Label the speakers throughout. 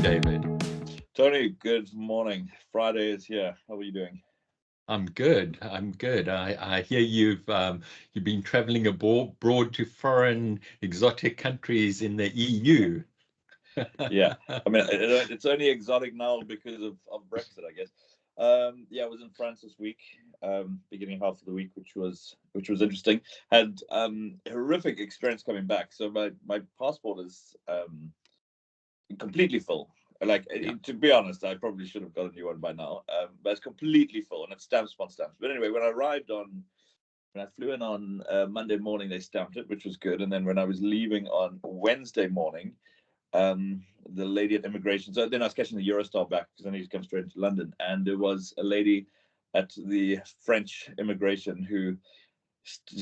Speaker 1: morning, David.
Speaker 2: Tony, good morning. Friday is here. How are you doing?
Speaker 1: I'm good. I'm good. I hear you've been traveling abroad to foreign exotic countries in the EU.
Speaker 2: Yeah, I mean it's only exotic now because of Brexit, I guess. Yeah, I was in France this week, beginning half of the week, which was interesting. Had horrific experience coming back. So my passport is completely full. Like
Speaker 1: Yeah.
Speaker 2: to be honest, I probably should have got a new one by now. But it's completely full, and it's stamps upon stamps. But anyway, when I flew in on Monday morning, they stamped it, which was good. And then when I was leaving on Wednesday morning, the lady at immigration. So then I was catching the Eurostar back because I need to come straight into London, and there was a lady at the French immigration who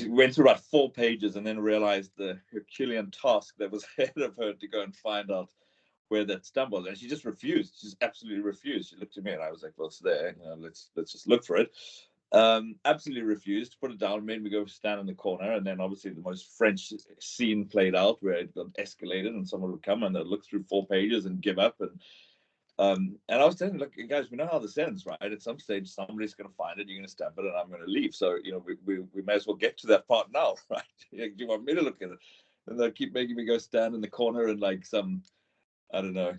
Speaker 2: went through about 4 pages and then realized the Herculean task that was ahead of her to go and find out where that stamp was, and she just refused. She just absolutely refused. She looked at me, and I was like, "Well, it's there. Let's just look for it." Absolutely refused, put it down, made me go stand in the corner, and then obviously the most French scene played out where it got escalated, and someone would come and they'd look through 4 pages and give up. And I was telling them, look, guys, we know how this ends, right? At some stage, somebody's going to find it, you're going to stamp it, and I'm going to leave. So we may as well get to that part now, right? Do you want me to look at it? And they keep making me go stand in the corner and like some, I don't know,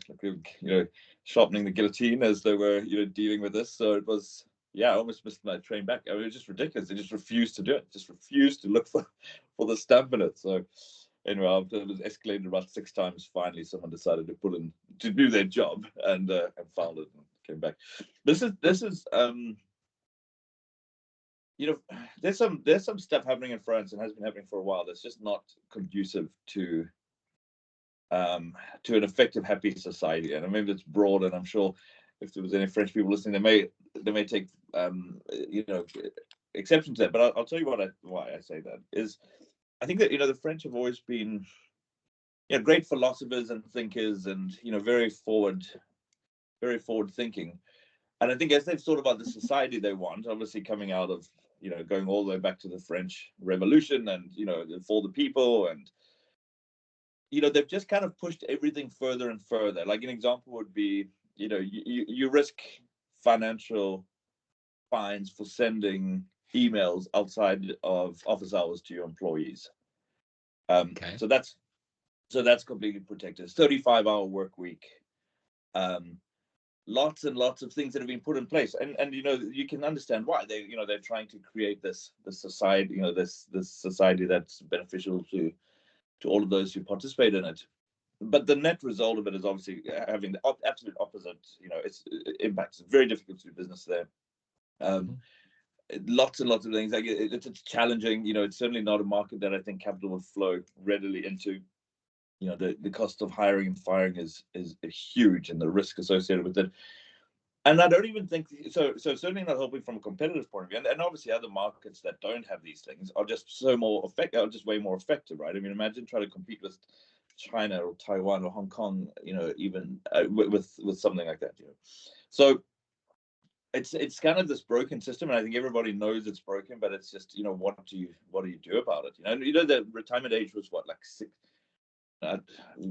Speaker 2: like sharpening the guillotine as they were dealing with this. So it was, yeah, I almost missed my train back. I mean, it was just ridiculous. They just refused to do it. Just refused to look for the stamp in it. So anyway, it was escalated about 6 times. Finally, someone decided to pull in to do their job and found it and came back. This is there's some stuff happening in France and has been happening for a while that's just not conducive to an effective, happy society. And I mean, it's broad, and I'm sure if there was any French people listening, they may take exception to that. But I'll tell you why I say that is I think that the French have always been great philosophers and thinkers, and very forward thinking. And I think as they've thought about the society they want, obviously coming out of going all the way back to the French Revolution and for the people, and they've just kind of pushed everything further and further. Like an example would be, you risk financial fines for sending emails outside of office hours to your employees.
Speaker 1: Okay.
Speaker 2: So that's completely protected. 35-hour work week. Lots and lots of things that have been put in place, and you can understand why they're trying to create this society, this society that's beneficial to all of those who participate in it. But the net result of it is obviously having the absolute opposite. It's impacts. It's very difficult to do business there. Lots and lots of things. Like it's challenging. It's certainly not a market that I think capital would flow readily into. The cost of hiring and firing is huge, and the risk associated with it. And I don't even think so. So certainly not helping from a competitive point of view. And obviously, other markets that don't have these things are just are just way more effective, right? I mean, imagine trying to compete with China or Taiwan or Hong Kong, even with something like that. So it's kind of this broken system, and I think everybody knows it's broken, but it's just what do you do about it? The retirement age was what, like six.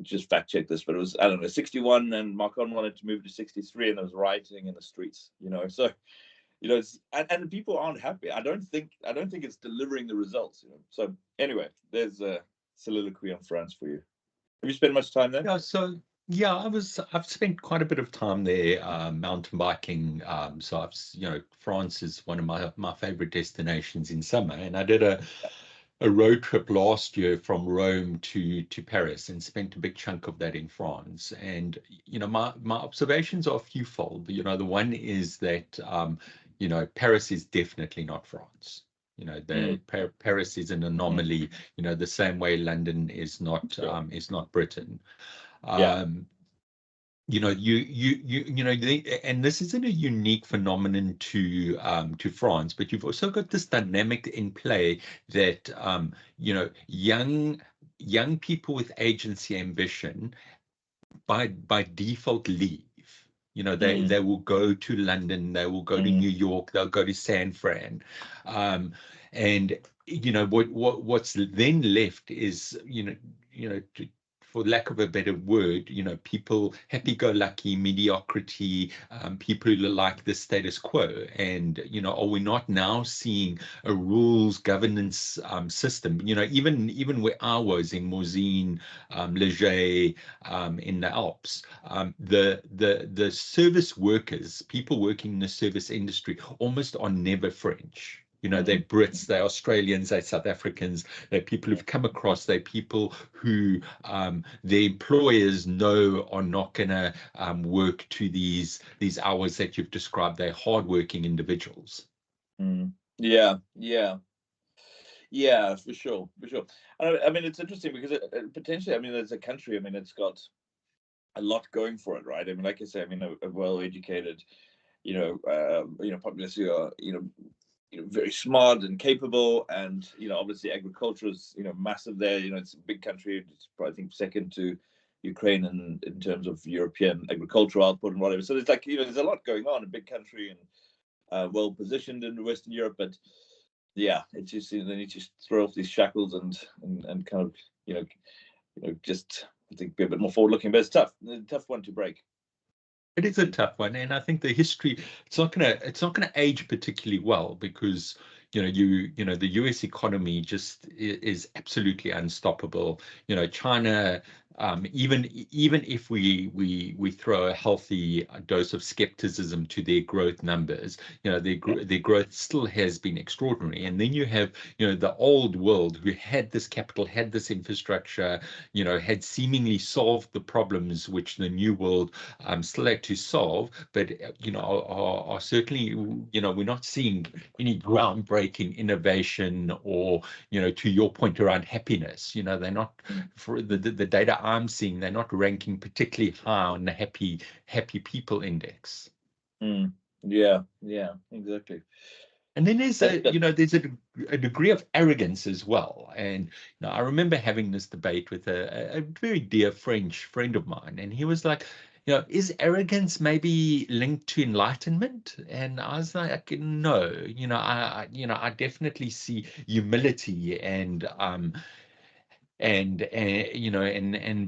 Speaker 2: Just fact check this, but it was, I don't know, 61, and Macron wanted to move to 63, and there was rioting in the streets. So it's and people aren't happy. I don't think it's delivering the results. So anyway, there's a soliloquy on France for you. Have you spent much time there?
Speaker 1: Yeah. So yeah, I've spent quite a bit of time there, mountain biking. So France is one of my favorite destinations in summer, and I did a road trip last year from Rome to Paris and spent a big chunk of that in France. And my observations are fewfold. The one is that Paris is definitely not France. Paris is an anomaly. The same way London is not Britain.
Speaker 2: Yeah.
Speaker 1: And this isn't a unique phenomenon to France, but you've also got this dynamic in play that young people with agency, ambition, by default leave. They will go to London, they will go to New York, they'll go to San Fran, and what's then left is for lack of a better word, people happy-go-lucky, mediocrity, people who like the status quo. And, are we not now seeing a rules governance system? Even where I was in Morzine, Leger, in the Alps, the service workers, people working in the service industry, almost are never French. They're Brits, they're Australians, they're South Africans, they're people who've come across, they're people who the employers know are not going to work to these hours that you've described. They're hardworking individuals.
Speaker 2: Yeah, for sure. I mean, it's interesting because potentially, I mean, as a country, I mean, it's got a lot going for it, right? I mean, like I say, I mean, a well-educated, populace who are, very smart and capable, and obviously agriculture is massive there. It's a big country. It's probably, I think, second to Ukraine in terms of European agricultural output and whatever. So there's like there's a lot going on. A big country and well positioned in Western Europe, but yeah, it's just they need to throw off these shackles and kind of just I think be a bit more forward looking. But it's tough. It's a tough one to break.
Speaker 1: It is a tough one, and I think the history it's not gonna age particularly well because the US economy just is absolutely unstoppable. China, even if we throw a healthy dose of skepticism to their growth numbers, their growth still has been extraordinary. And then you have the old world who had this capital, had this infrastructure, had seemingly solved the problems which the new world still had to solve, but are certainly we're not seeing any groundbreaking innovation or to your point around happiness. They're not, for the data I'm seeing, they're not ranking particularly high on the happy people index.
Speaker 2: Yeah, exactly.
Speaker 1: And then there's a degree of arrogance as well. And I remember having this debate with a very dear French friend of mine, and he was like, is arrogance maybe linked to enlightenment? And I was like, no, I definitely see humility and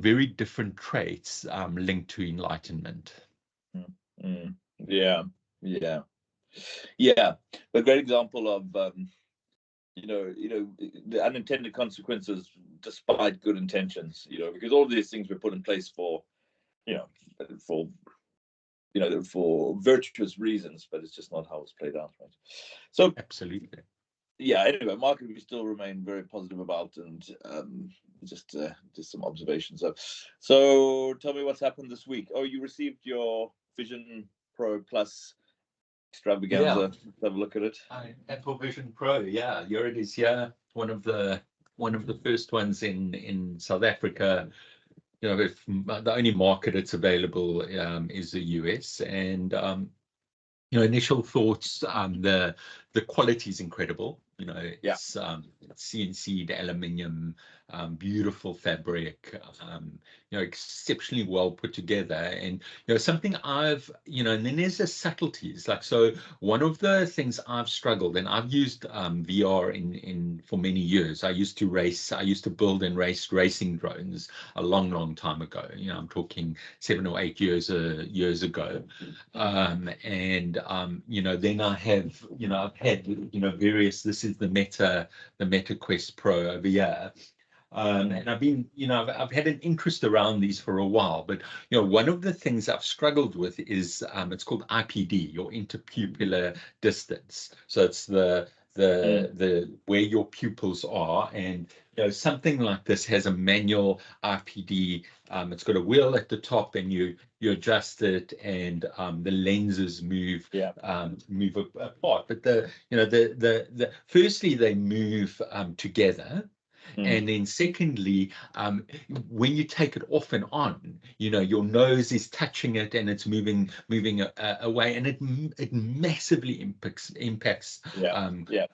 Speaker 1: very different traits linked to enlightenment.
Speaker 2: Yeah. A great example of the unintended consequences despite good intentions. Because all of these things were put in place for virtuous reasons, but it's just not how it's played out, right? So
Speaker 1: absolutely.
Speaker 2: Yeah, anyway, market we still remain very positive about, and just some observations. So tell me what's happened this week. Oh, you received your Vision Pro Plus extravaganza. Let's have a look at it.
Speaker 1: Apple Vision Pro, yeah, here it is. Yeah, one of the first ones in South Africa. If the only market it's available is the US, and initial thoughts, the quality is incredible. It's CNC'd aluminium, beautiful fabric, exceptionally well put together. And something I've and then there's the subtleties. Like, so one of the things I've struggled, and I've used VR in for many years. I used to build and race racing drones a long time ago. I'm talking 7 or 8 years ago. And then I have I've had various. This is the Meta Quest Pro over here. And I've been, I've had an interest around these for a while, but one of the things I've struggled with is it's called IPD, your interpupillar distance. So it's the where your pupils are, and something like this has a manual IPD. It's got a wheel at the top, and you adjust it, and the lenses move apart. But the firstly they move together. And then secondly, when you take it off and on, your nose is touching it and it's moving away, and it massively impacts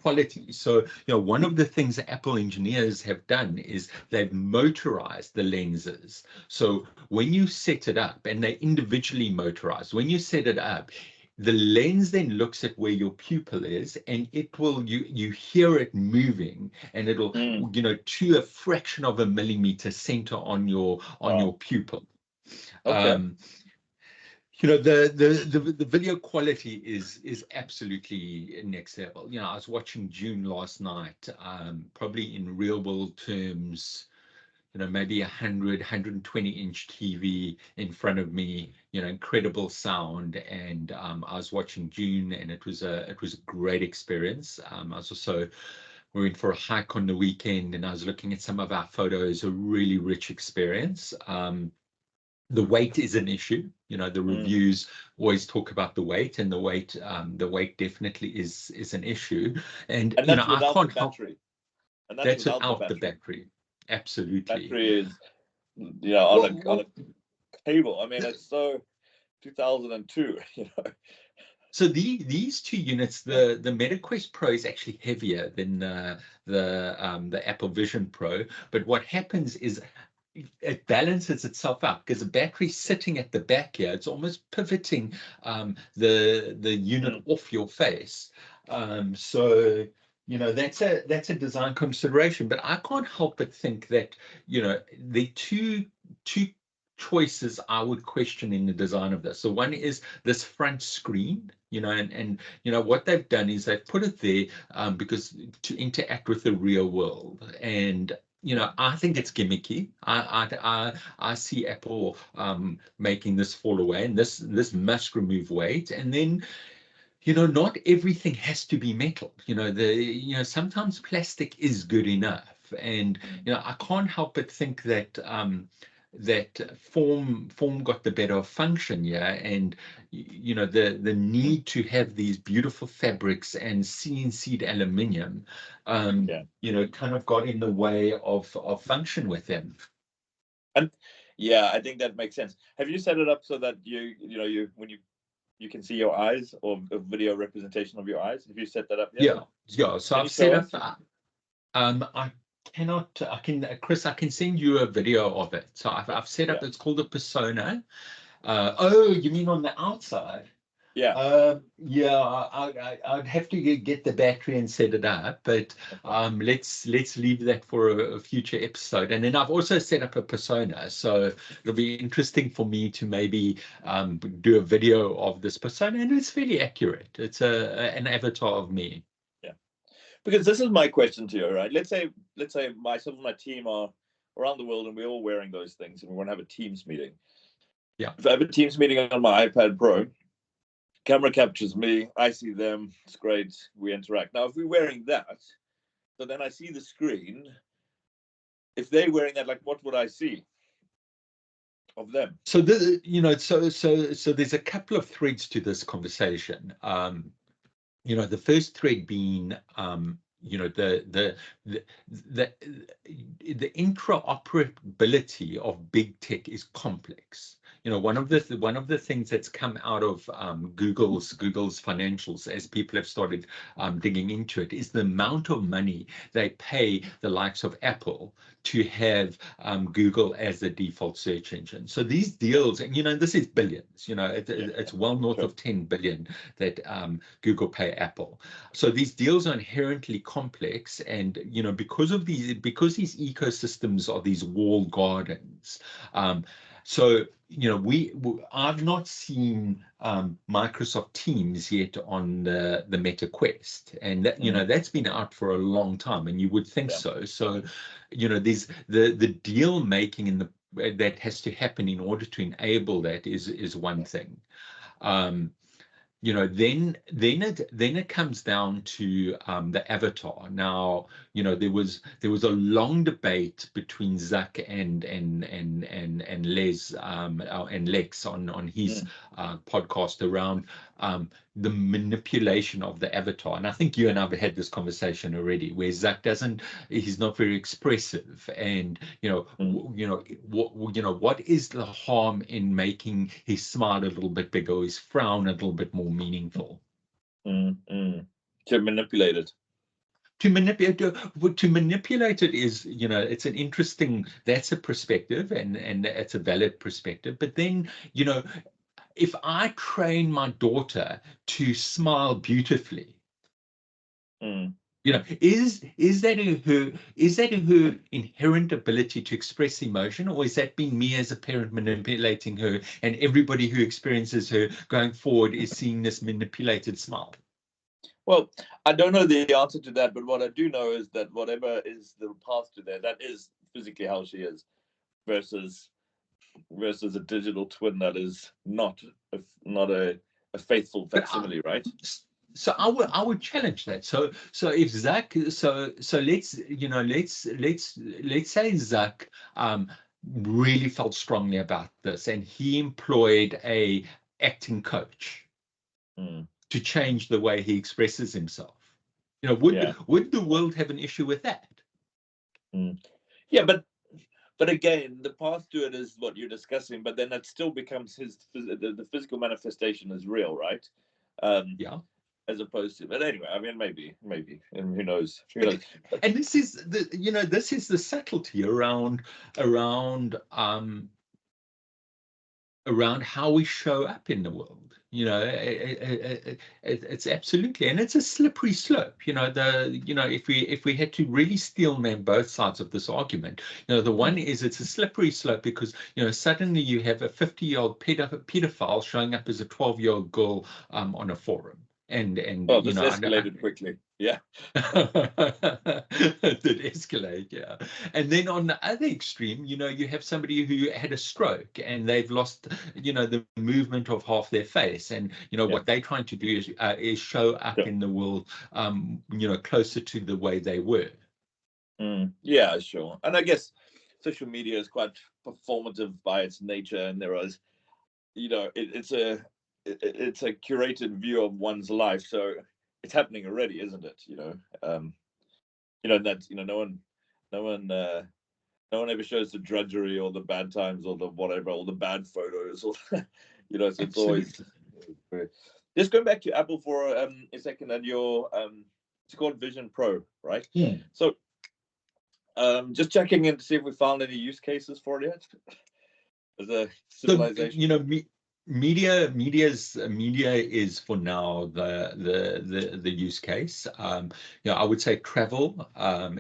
Speaker 1: quality. So, one of the things that Apple engineers have done is they've motorized the lenses. So when you set it up, and they're individually motorized, when you set it up, the lens then looks at where your pupil is, and it will, you hear it moving, and it'll, you know, to a fraction of a millimeter center on your pupil.
Speaker 2: Okay.
Speaker 1: You know, the video quality is absolutely next level. You know, I was watching Dune last night, probably in real world terms, you know, maybe 120-inch TV in front of me, you know, incredible sound. And I was watching Dune, and it was a great experience. I was also, we went for a hike on the weekend, and I was looking at some of our photos, a really rich experience. The weight is an issue. You know, the reviews always talk about the weight, and the weight definitely is an issue. And you know, I can't help.
Speaker 2: And
Speaker 1: that's without the battery. Absolutely.
Speaker 2: Battery is, you know, on a cable. I mean, it's so 2002. You know.
Speaker 1: So these two units, the MetaQuest Pro is actually heavier than the Apple Vision Pro. But what happens is it balances itself out, because the battery's sitting at the back here. It's almost pivoting the unit off your face. So you know, that's a design consideration. But I can't help but think that, you know, the two choices I would question in the design of this. So one is this front screen, you know, and you know what they've done is they've put it there because to interact with the real world. And you know, I think it's gimmicky. I see Apple making this fall away, and this must remove weight. And then, you know, not everything has to be metal. You know, sometimes plastic is good enough. And you know, I can't help but think that that form got the better of function, yeah. And you know, the need to have these beautiful fabrics and CNC'd aluminium, you know, kind of got in the way of function with them.
Speaker 2: And yeah, I think that makes sense. Have you set it up so that you know, when you can see your eyes, or a video representation of your eyes? Have you set that up yet?
Speaker 1: Yeah. So I've set up. I cannot. I can, Chris. I can send you a video of it. So I've set up. It's called a persona. Oh, you mean on the outside?
Speaker 2: Yeah.
Speaker 1: Yeah. I'd have to get the battery and set it up. But let's leave that for a future episode. And then I've also set up a persona. So it'll be interesting for me to maybe do a video of this persona, and it's fairly accurate. It's an avatar of me.
Speaker 2: Because this is my question to you, right? Let's say myself and my team are around the world, and we're all wearing those things, and we want to have a Teams meeting.
Speaker 1: Yeah.
Speaker 2: If I have a Teams meeting on my iPad Pro, camera captures me, I see them, it's great, we interact. Now, if we're wearing that, so then I see the screen. If they're wearing that, like, what would I see of them?
Speaker 1: So you know, so there's a couple of threads to this conversation. You know, the first thread being, you know, the interoperability of big tech is complex. You know, one of the things that's come out of Google's financials, as people have started digging into it, is the amount of money they pay the likes of Apple to have Google as the default search engine. So these deals, and you know, this is billions. You know, it's well north of 10 billion that Google pay Apple. So these deals are inherently complex, and you know, because these ecosystems are these walled gardens. So you know, I've not seen Microsoft Teams yet on the Meta Quest, and that, you know, that's been out for a long time, and you would think so. So, you know, there's the deal making in that has to happen in order to enable that is one thing. You know, then it comes down to the avatar. Now, you know, there was a long debate between Zuck and Les and Lex on his podcast around the manipulation of the avatar. And I think you and I have had this conversation already, where Zuck he's not very expressive, and what is the harm in making his smile a little bit bigger, or his frown a little bit more meaningful?
Speaker 2: To manipulate it.
Speaker 1: To manipulate it is, you know, it's an interesting, that's a perspective, and it's a valid perspective. But then, you know, if I train my daughter to smile beautifully, is that in her inherent ability to express emotion, or is that being me as a parent manipulating her, and everybody who experiences her going forward is seeing this manipulated smile?
Speaker 2: Well, I don't know the answer to that, but what I do know is that whatever is the path to there, that is physically how she is, versus a digital twin that is not a faithful facsimile, right?
Speaker 1: So I would challenge that. So if Zach, so let's say Zach really felt strongly about this, and he employed a acting coach to change the way he expresses himself. Would the world have an issue with that?
Speaker 2: Yeah, but again, the path to it is what you're discussing, but then it still becomes the physical manifestation is real, right?
Speaker 1: Yeah.
Speaker 2: As opposed to, but anyway, I mean, maybe, and who knows?
Speaker 1: And this is the subtlety around how we show up in the world. It's absolutely, and it's a slippery slope. If we had to really steel man both sides of this argument, the one is it's a slippery slope because suddenly you have a 50-year-old pedophile showing up as a 12-year-old girl on a forum. And
Speaker 2: well, this escalated quickly. Yeah.
Speaker 1: It did escalate, yeah. And then on the other extreme, you have somebody who had a stroke and they've lost, the movement of half their face, and what they're trying to do is show up in the world, closer to the way they were.
Speaker 2: Yeah, sure. And I guess social media is quite performative by its nature, and there is, it's a curated view of one's life, so it's happening already, isn't it? That's no one ever shows the drudgery or the bad times or the whatever, or the bad photos, or so it's always. Just going back to Apple for a second, and your it's called Vision Pro, right?
Speaker 1: Yeah.
Speaker 2: So just checking in to see if we found any use cases for it yet. As a civilization,
Speaker 1: media is for now the use case. I would say travel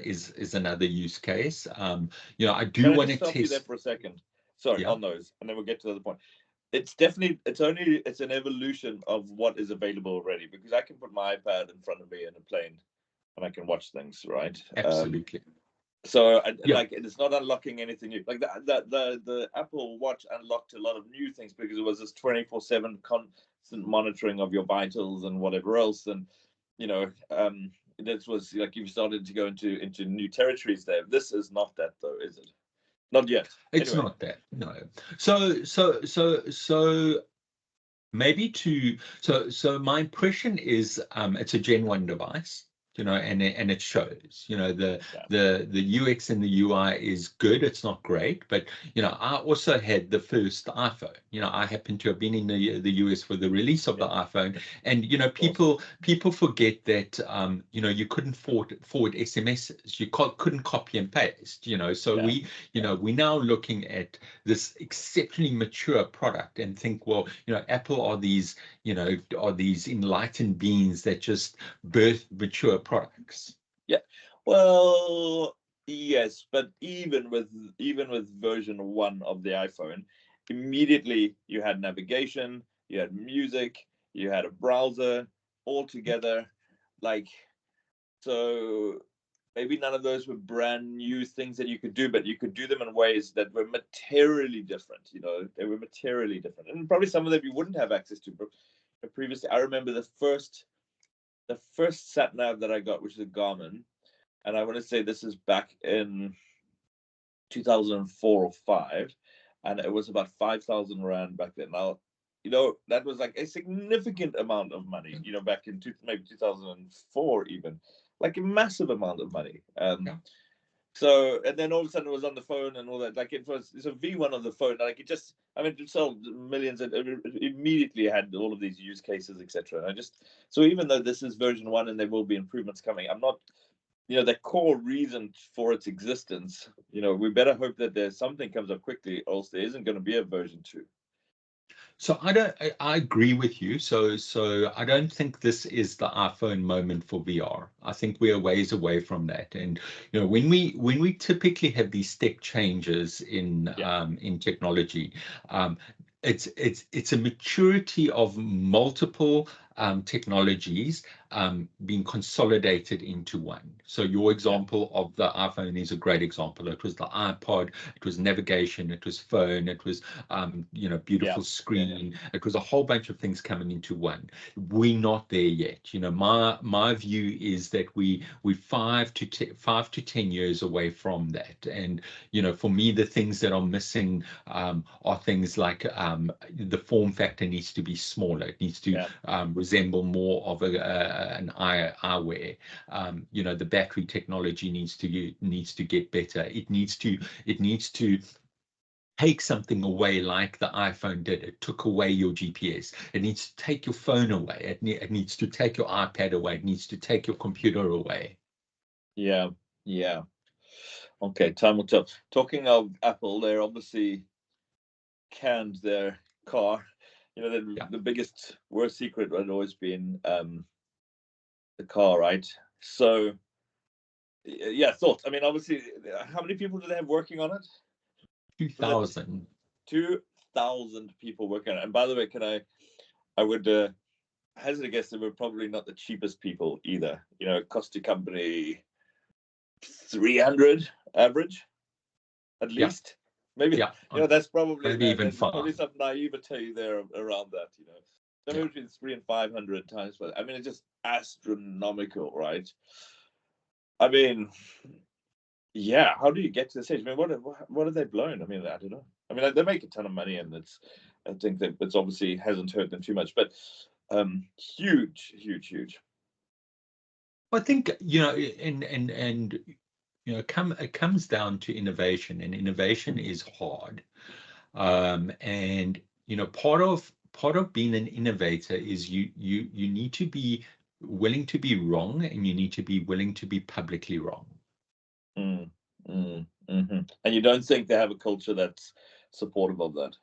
Speaker 1: is another use case. I do want to
Speaker 2: stop
Speaker 1: test
Speaker 2: you there for a second. Sorry, on those, and then we'll get to the other point. It's an evolution of what is available already, because I can put my iPad in front of me in a plane and I can watch things, right?
Speaker 1: Absolutely.
Speaker 2: So like, it's not unlocking anything new. Like the Apple Watch unlocked a lot of new things because it was this 24/7 constant monitoring of your vitals and whatever else. And this was like, you've started to go into new territories there. This is not that though, is it? Not yet.
Speaker 1: It's not that, no. So maybe so my impression is it's a Gen 1 device. And it shows, the UX and the UI is good. It's not great, but I also had the first iPhone. I happen to have been in the US for the release of the iPhone, and people forget that you couldn't forward SMSs. You couldn't copy and paste. So we're now looking at this exceptionally mature product and think, well, Apple are these enlightened beings that just birth mature products.
Speaker 2: Yeah, well, yes, but even with version 1 of the iPhone, immediately you had navigation, you had music, you had a browser all together. Like, so maybe none of those were brand new things that you could do, but you could do them in ways that were materially different. They were materially different, and probably some of them you wouldn't have access to previously. I remember the first sat nav that I got, which is a Garmin, and I want to say this is back in 2004 or 5, and it was about 5,000 rand back then. Now, that was like a significant amount of money. Back in maybe 2004, even, like a massive amount of money. So, and then all of a sudden it was on the phone and all that. Like, it's a V1 on the phone. Like, it sold millions, and it immediately had all of these use cases, etc. So even though this is version 1 and there will be improvements coming, I'm not, the core reason for its existence, we better hope that there's something comes up quickly, or else there isn't going to be a version 2.
Speaker 1: So I agree with you. So I don't think this is the iPhone moment for VR. I think we're ways away from that. And when we typically have these step changes
Speaker 2: Yeah,
Speaker 1: in technology, um, it's a maturity of multiple technologies being consolidated into one. So your
Speaker 2: yeah,
Speaker 1: example of the iPhone is a great example. It was the iPod, it was navigation, it was phone, it was
Speaker 2: yeah,
Speaker 1: beautiful
Speaker 2: yeah, yeah.
Speaker 1: screen. It was a whole bunch of things coming into one. We're not there yet. My view is that we 5 to 10 years away from that. And for me, the things that are missing are things like the form factor needs to be smaller. It needs to
Speaker 2: Yeah.
Speaker 1: resemble more of an eyewear. The battery technology needs to get better. It needs to take something away like the iPhone did. It took away your GPS. It needs to take your phone away. It needs to take your iPad away. It needs to take your computer away.
Speaker 2: Yeah, yeah. Okay, time will tell. Talking of Apple, they're obviously canned their car.
Speaker 1: Yeah.
Speaker 2: The biggest worst secret had always been the car, right? So yeah, thoughts. I mean, obviously, how many people do they have working on it? Was it
Speaker 1: 2000.
Speaker 2: 2,000 people working on it? And by the way, I would hazard a guess they were probably not the cheapest people either. It cost your company 300 average at
Speaker 1: Yeah.
Speaker 2: least. Maybe
Speaker 1: Yeah.
Speaker 2: that's probably
Speaker 1: Maybe even
Speaker 2: there's probably
Speaker 1: five.
Speaker 2: some naivete there around that.
Speaker 1: Yeah.
Speaker 2: Somewhere between 300 and 500 times. But I mean, it's just astronomical, right? I mean, yeah. How do you get to the stage? I mean, what have they blown? I mean, I don't know. I mean, they make a ton of money, and I think that it's obviously hasn't hurt them too much. But huge, huge, huge.
Speaker 1: I think, and it comes down to innovation, and innovation is hard. And part of being an innovator is you need to be willing to be wrong, and you need to be willing to be publicly wrong.
Speaker 2: Mm, And you don't think they have a culture that's supportive of that?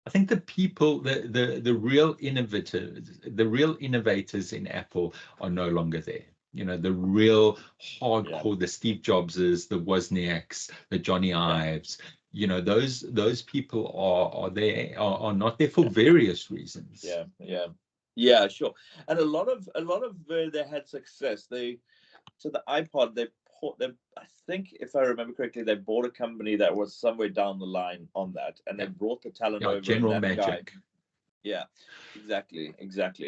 Speaker 1: I think the real innovators in Apple are no longer there. The real
Speaker 2: Yeah,
Speaker 1: hardcore, the Steve Jobses, the Wozniaks, the Johnny
Speaker 2: yeah,
Speaker 1: Ives, those people are not there for
Speaker 2: yeah,
Speaker 1: various reasons.
Speaker 2: yeah, sure. And a lot of where they had success, the iPod I think if I remember correctly, they bought a company that was somewhere down the line on that, and they
Speaker 1: Yeah,
Speaker 2: brought the talent
Speaker 1: yeah,
Speaker 2: over, and
Speaker 1: General
Speaker 2: that guy.
Speaker 1: Magic.
Speaker 2: Yeah, exactly.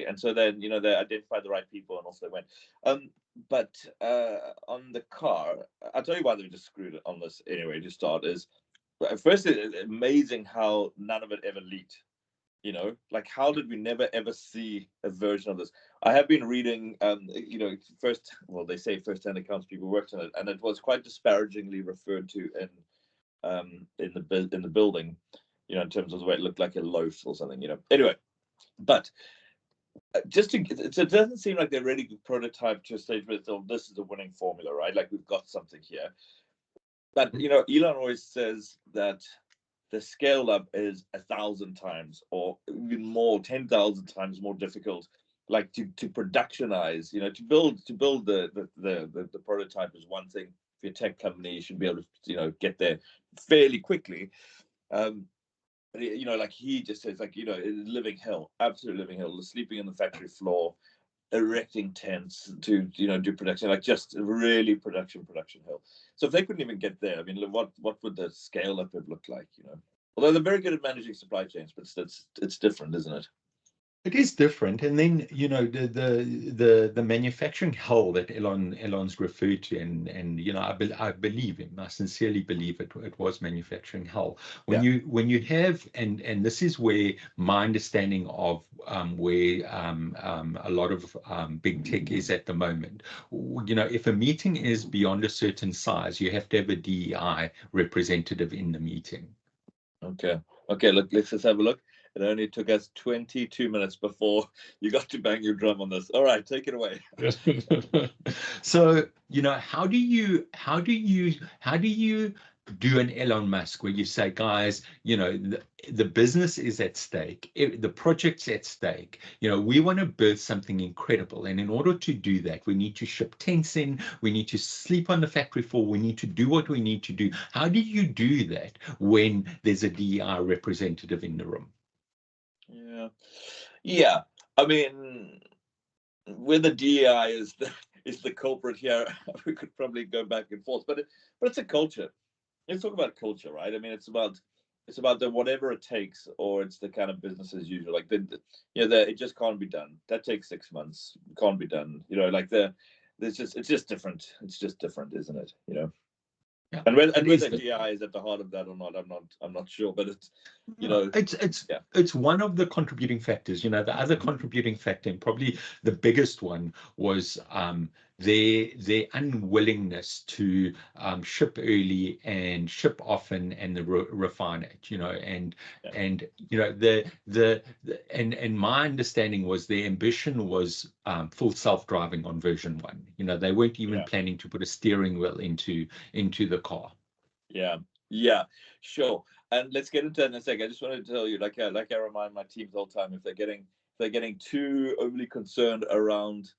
Speaker 2: And so then they identified the right people, and also went. But on the car, I'll tell you why they just screwed it on this anyway. To start is, first, it's amazing how none of it ever leaked. Like, how did we never ever see a version of this? I have been reading, they say first-hand accounts, people worked on it, and it was quite disparagingly referred to in the building, in terms of the way it looked like a loaf or something. Anyway, but it doesn't seem like they're ready to prototype to a stage where this is a winning formula, right? Like, we've got something here. But Elon always says that the scale up is 1,000 times or even more, 10,000 times more difficult. Like to productionize, to build the prototype is one thing. If you're a tech company, you should be able to get there fairly quickly. But like he just says, like, living hell, absolute living hell, sleeping on the factory floor, erecting tents to do production, like just really production hell. So if they couldn't even get there, I mean, what would the scale up have looked like? Although they're very good at managing supply chains, but it's different, isn't it?
Speaker 1: It is different, and then the manufacturing hell that Elon's referred to, and I believe him. I sincerely believe it was manufacturing hell. When
Speaker 2: Yeah,
Speaker 1: you have, and this is where my understanding of where a lot of big tech is at the moment. If a meeting is beyond a certain size, you have to have a DEI representative in the meeting.
Speaker 2: Okay, look, let's just have a look. It only took us 22 minutes before you got to bang your drum on this. All right, take it away.
Speaker 1: So, how do you do an Elon Musk where you say, guys, the business is at stake, the project's at stake. We want to birth something incredible. And in order to do that, we need to ship tents in, we need to sleep on the factory floor, we need to do what we need to do. How do you do that when there's a DEI representative in the room?
Speaker 2: Yeah. I mean, where the DEI is the culprit here, we could probably go back and forth, but it's a culture. Let's talk about culture, right? I mean, it's about the whatever it takes, or it's the kind of business as usual. Like it just can't be done. That takes 6 months. Can't be done. Like it's just different. It's just different, isn't it?
Speaker 1: Yeah,
Speaker 2: and whether DI is at the heart of that or not, I'm not sure. But it's
Speaker 1: it's one of the contributing factors. The other contributing factor, and probably the biggest one, was their unwillingness to ship early and ship often and refine it. And my understanding was their ambition was full self-driving on version 1. They weren't even planning to put a steering wheel into the car.
Speaker 2: Yeah, sure. And let's get into that in a second. I just wanted to tell you, like I remind my teams all the time, if they're getting too overly concerned around,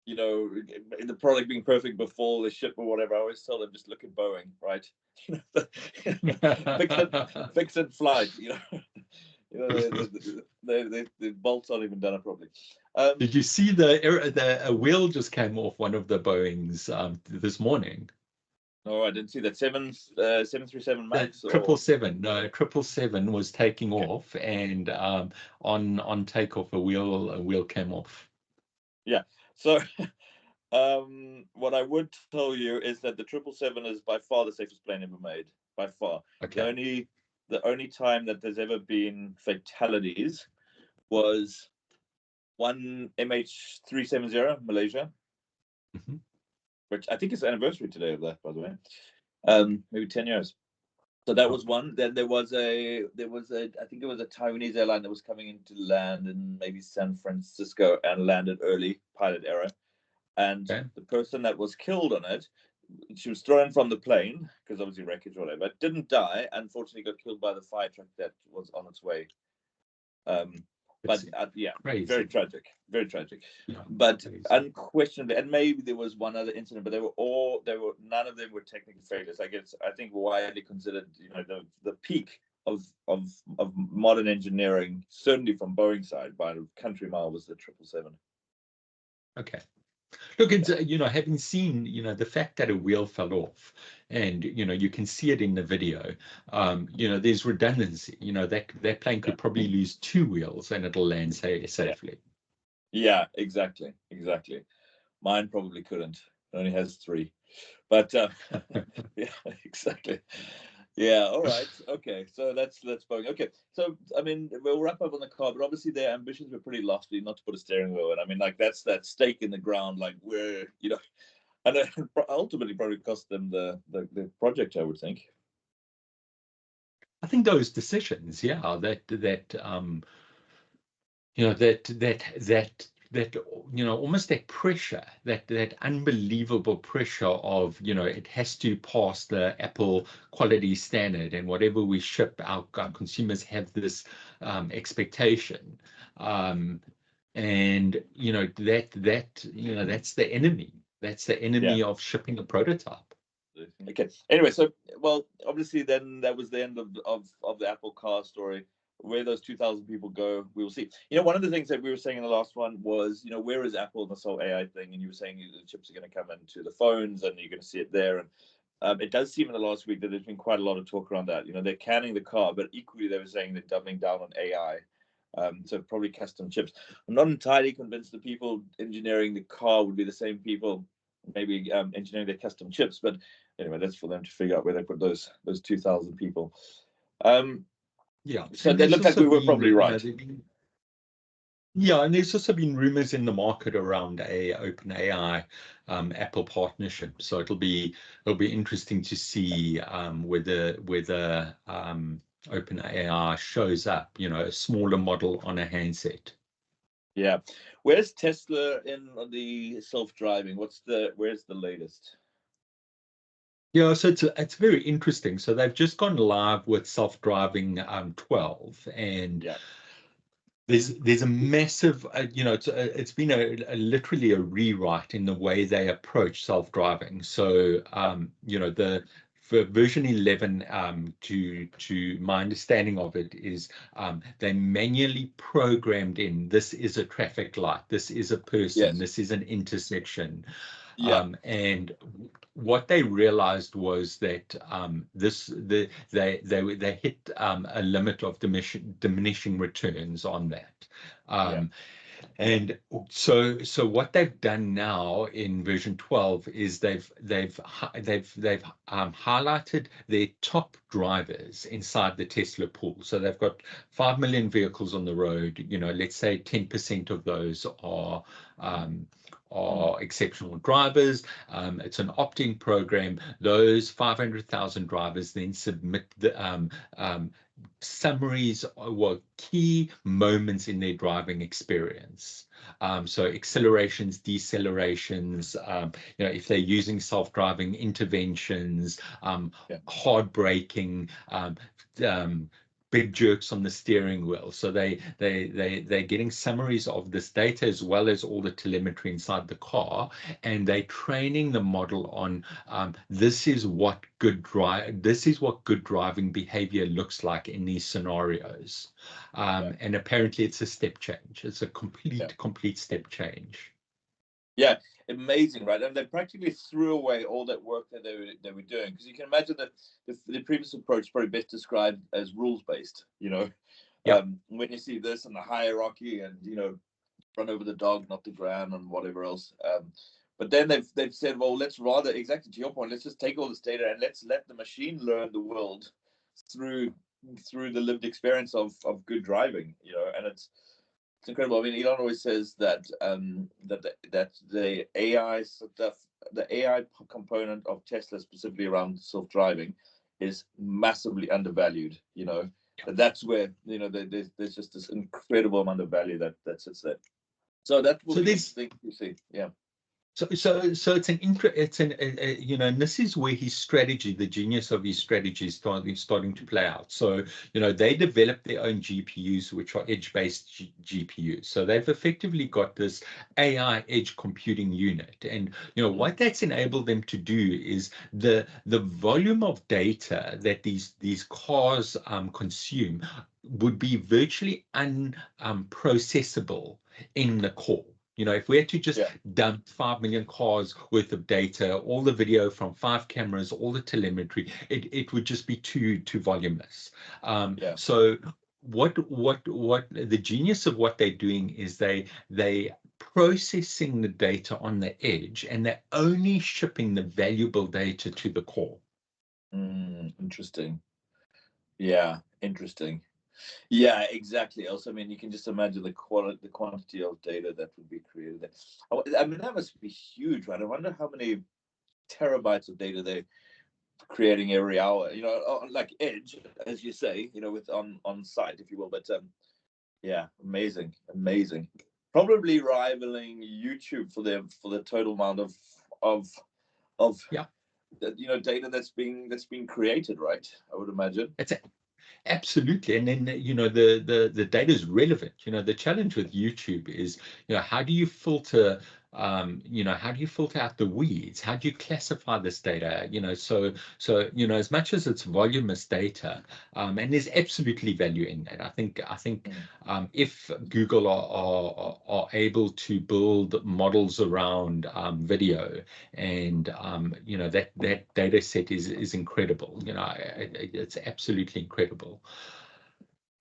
Speaker 2: the product being perfect before the ship or whatever, I always tell them, just look at Boeing, right? fix it, flight. The bolts aren't even done properly.
Speaker 1: Did you see a wheel just came off one of the Boeings this morning?
Speaker 2: No, I didn't see that. 737 Max.
Speaker 1: 777. No, 777 was taking off, and on takeoff, a wheel came off.
Speaker 2: Yeah. So, what I would tell you is that the 777 is by far the safest plane ever made. By far.
Speaker 1: Okay.
Speaker 2: The only time that there's ever been fatalities was one MH370 Malaysia.
Speaker 1: Mm-hmm.
Speaker 2: Which I think is the anniversary today of that, by the way. Maybe 10 years. So that was one. Then there was I think it was a Taiwanese airline that was coming into land in maybe San Francisco and landed early, pilot error. And the person that was killed on it, she was thrown from the plane because obviously wreckage or whatever, didn't die. Unfortunately, got killed by the fire truck that was on its way. But
Speaker 1: crazy.
Speaker 2: Very tragic.
Speaker 1: Yeah,
Speaker 2: but crazy. Unquestionably, and maybe there was one other incident, but none of them were technical failures. I think widely considered, the peak of modern engineering, certainly from Boeing side by a country mile, was the 777.
Speaker 1: Okay. Look, it's having seen the fact that a wheel fell off, and you can see it in the video. There's redundancy. That plane could probably lose 2 wheels and it'll land safely.
Speaker 2: Yeah, exactly. Mine probably couldn't. It only has 3, but yeah, exactly. Yeah. All right. Okay. So that's Boeing. Okay. So I mean, we'll wrap up on the car, but obviously their ambitions were pretty lofty, not to put a steering wheel in. I mean, like that's that stake in the ground, like where and it ultimately probably cost them the project, I would think.
Speaker 1: I think those decisions, that almost that pressure, that unbelievable pressure of it has to pass the Apple quality standard, and whatever we ship, our consumers have this expectation, and that's the enemy. That's the enemy of shipping a prototype.
Speaker 2: Okay. Anyway, so obviously then that was the end of the Apple car story. Where those 2,000 people go, we will see. One of the things that we were saying in the last one was, where is Apple in this whole AI thing? And you were saying the chips are going to come into the phones and you're going to see it there. And it does seem in the last week that there's been quite a lot of talk around that. They're canning the car, but equally they were saying they're doubling down on AI. So probably custom chips. I'm not entirely convinced the people engineering the car would be the same people maybe engineering their custom chips. But anyway, that's for them to figure out where they put those 2,000 people. So it looks like we were probably right.
Speaker 1: And there's also been rumors in the market around a OpenAI Apple partnership. So it'll be interesting to see whether OpenAI shows up, a smaller model on a handset.
Speaker 2: Yeah. Where's Tesla in the self-driving? Where's the latest?
Speaker 1: Yeah, so it's very interesting. So they've just gone live with self-driving 12, and
Speaker 2: Yeah,
Speaker 1: there's a massive, it's been literally a rewrite in the way they approach self-driving. So the for version 11, to my understanding of it is, they manually programmed in, this is a traffic light, this is a person,
Speaker 2: yes,
Speaker 1: this is an intersection.
Speaker 2: yeah,
Speaker 1: And what they realized was that they hit a limit of diminishing returns on that.
Speaker 2: yeah,
Speaker 1: Um, and so what they've done now in version 12 is they've highlighted their top drivers inside the Tesla pool. So they've got 5 million vehicles on the road. Let's say 10% of those
Speaker 2: mm,
Speaker 1: are exceptional drivers. It's an opt-in program. Those 500,000 drivers then submit um, summaries or key moments in their driving experience. So accelerations, decelerations, if they're using self-driving interventions,
Speaker 2: yeah,
Speaker 1: hard braking, um, big jerks on the steering wheel. So they're getting summaries of this data as well as all the telemetry inside the car, and they're training the model on this is what good driving behavior looks like in these scenarios.
Speaker 2: yeah,
Speaker 1: And apparently it's a step change. It's a
Speaker 2: yeah.
Speaker 1: complete step change.
Speaker 2: Yeah, amazing, right? And they practically threw away all that work that they were doing, because you can imagine that the previous approach is probably best described as rules based.
Speaker 1: Yeah.
Speaker 2: When you see this and the hierarchy, and run over the dog, not the ground, and whatever else. But then they've said, well, let's rather, exactly to your point, let's just take all this data and let's let the machine learn the world through the lived experience of good driving. And it's incredible. I mean, Elon always says that that the AI stuff, the AI component of Tesla, specifically around self-driving, is massively undervalued. That's where there's just this incredible amount of value that sits there. So that will
Speaker 1: So
Speaker 2: be
Speaker 1: there's
Speaker 2: interesting to see. Yeah.
Speaker 1: So and this is where his strategy, the genius of his strategy, is starting to play out. So they develop their own GPUs, which are edge-based GPUs. So they've effectively got this AI edge computing unit, and
Speaker 2: Mm.
Speaker 1: what that's enabled them to do is the volume of data that these cars consume would be virtually unprocessable in the core. If we had to just
Speaker 2: Yeah.
Speaker 1: dump 5 million cars worth of data, all the video from 5 cameras, all the telemetry, it would just be too voluminous.
Speaker 2: Yeah.
Speaker 1: So what the genius of what they're doing is they processing the data on the edge, and they're only shipping the valuable data to the core.
Speaker 2: Interesting. Yeah. Interesting. Yeah, exactly. Also, I mean, you can just imagine the quantity of data that would be created there. I mean, that must be huge, right? I wonder how many terabytes of data they're creating every hour. Like edge, as you say, with on site, if you will. But yeah, amazing, amazing. Probably rivaling YouTube for the total amount of of
Speaker 1: Yeah,
Speaker 2: data that's being created, right? I would imagine.
Speaker 1: it's absolutely. And then, the data is relevant. The challenge with YouTube is, how do you filter, how do you filter out the weeds? How do you classify this data? As much as it's voluminous data, and there's absolutely value in that. I think
Speaker 2: Mm.
Speaker 1: if Google are able to build models around video, and that data set is incredible. It's absolutely incredible.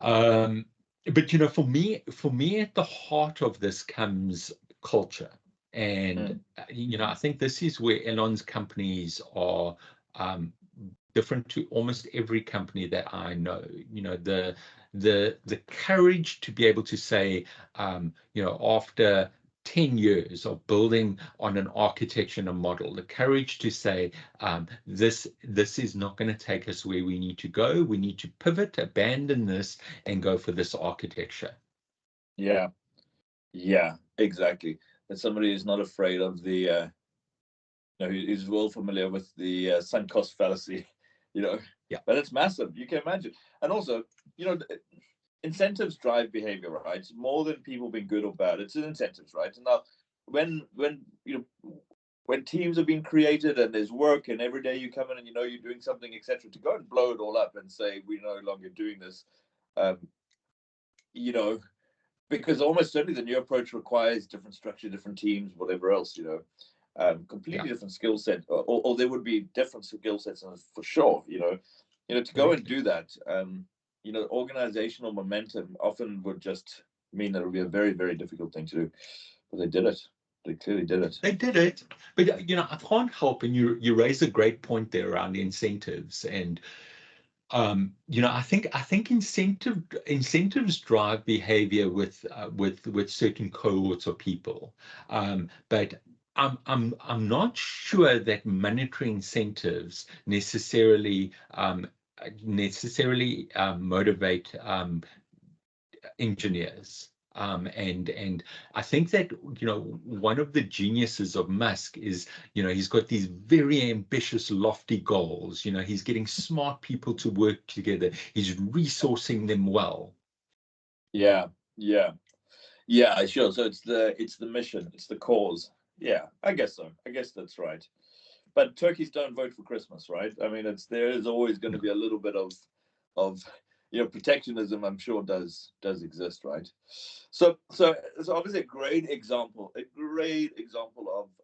Speaker 1: um but for me at the heart of this comes culture. And
Speaker 2: Mm.
Speaker 1: I think this is where Elon's companies are um different to almost every company that I know. The courage to be able to say, after 10 years of building on an architecture and a model, the courage to say, this is not going to take us where we need to go. We need to pivot, abandon this, and go for this architecture.
Speaker 2: Yeah. Yeah, exactly. That somebody is not afraid of he's well familiar with the sunk cost fallacy,
Speaker 1: Yeah.
Speaker 2: But it's massive. You can imagine. And also, incentives drive behavior, right? More than people being good or bad. It's incentives, right? And now, when teams are being created and there's work and every day you come in and you're doing something, etc., to go and blow it all up and say we're no longer doing this, because almost certainly the new approach requires different structure, different teams, whatever else, completely different skill set, or there would be different skill sets for sure, to go and do that, organizational momentum often would just mean that it would be a very, very difficult thing to do, but they did it. They clearly did it.
Speaker 1: They did it, but I can't help, and you raise a great point there around incentives, and I think incentives drive behavior with certain cohorts of people, but I'm not sure that monetary incentives necessarily motivate engineers. And I think that one of the geniuses of Musk is he's got these very ambitious, lofty goals. He's getting smart people to work together. He's resourcing them well.
Speaker 2: Yeah, sure. So it's the mission, it's the cause. Yeah, I guess so. I guess that's right. But turkeys don't vote for Christmas, right? I mean, there is always going to be a little bit of protectionism. I'm sure does exist, right? So obviously a great example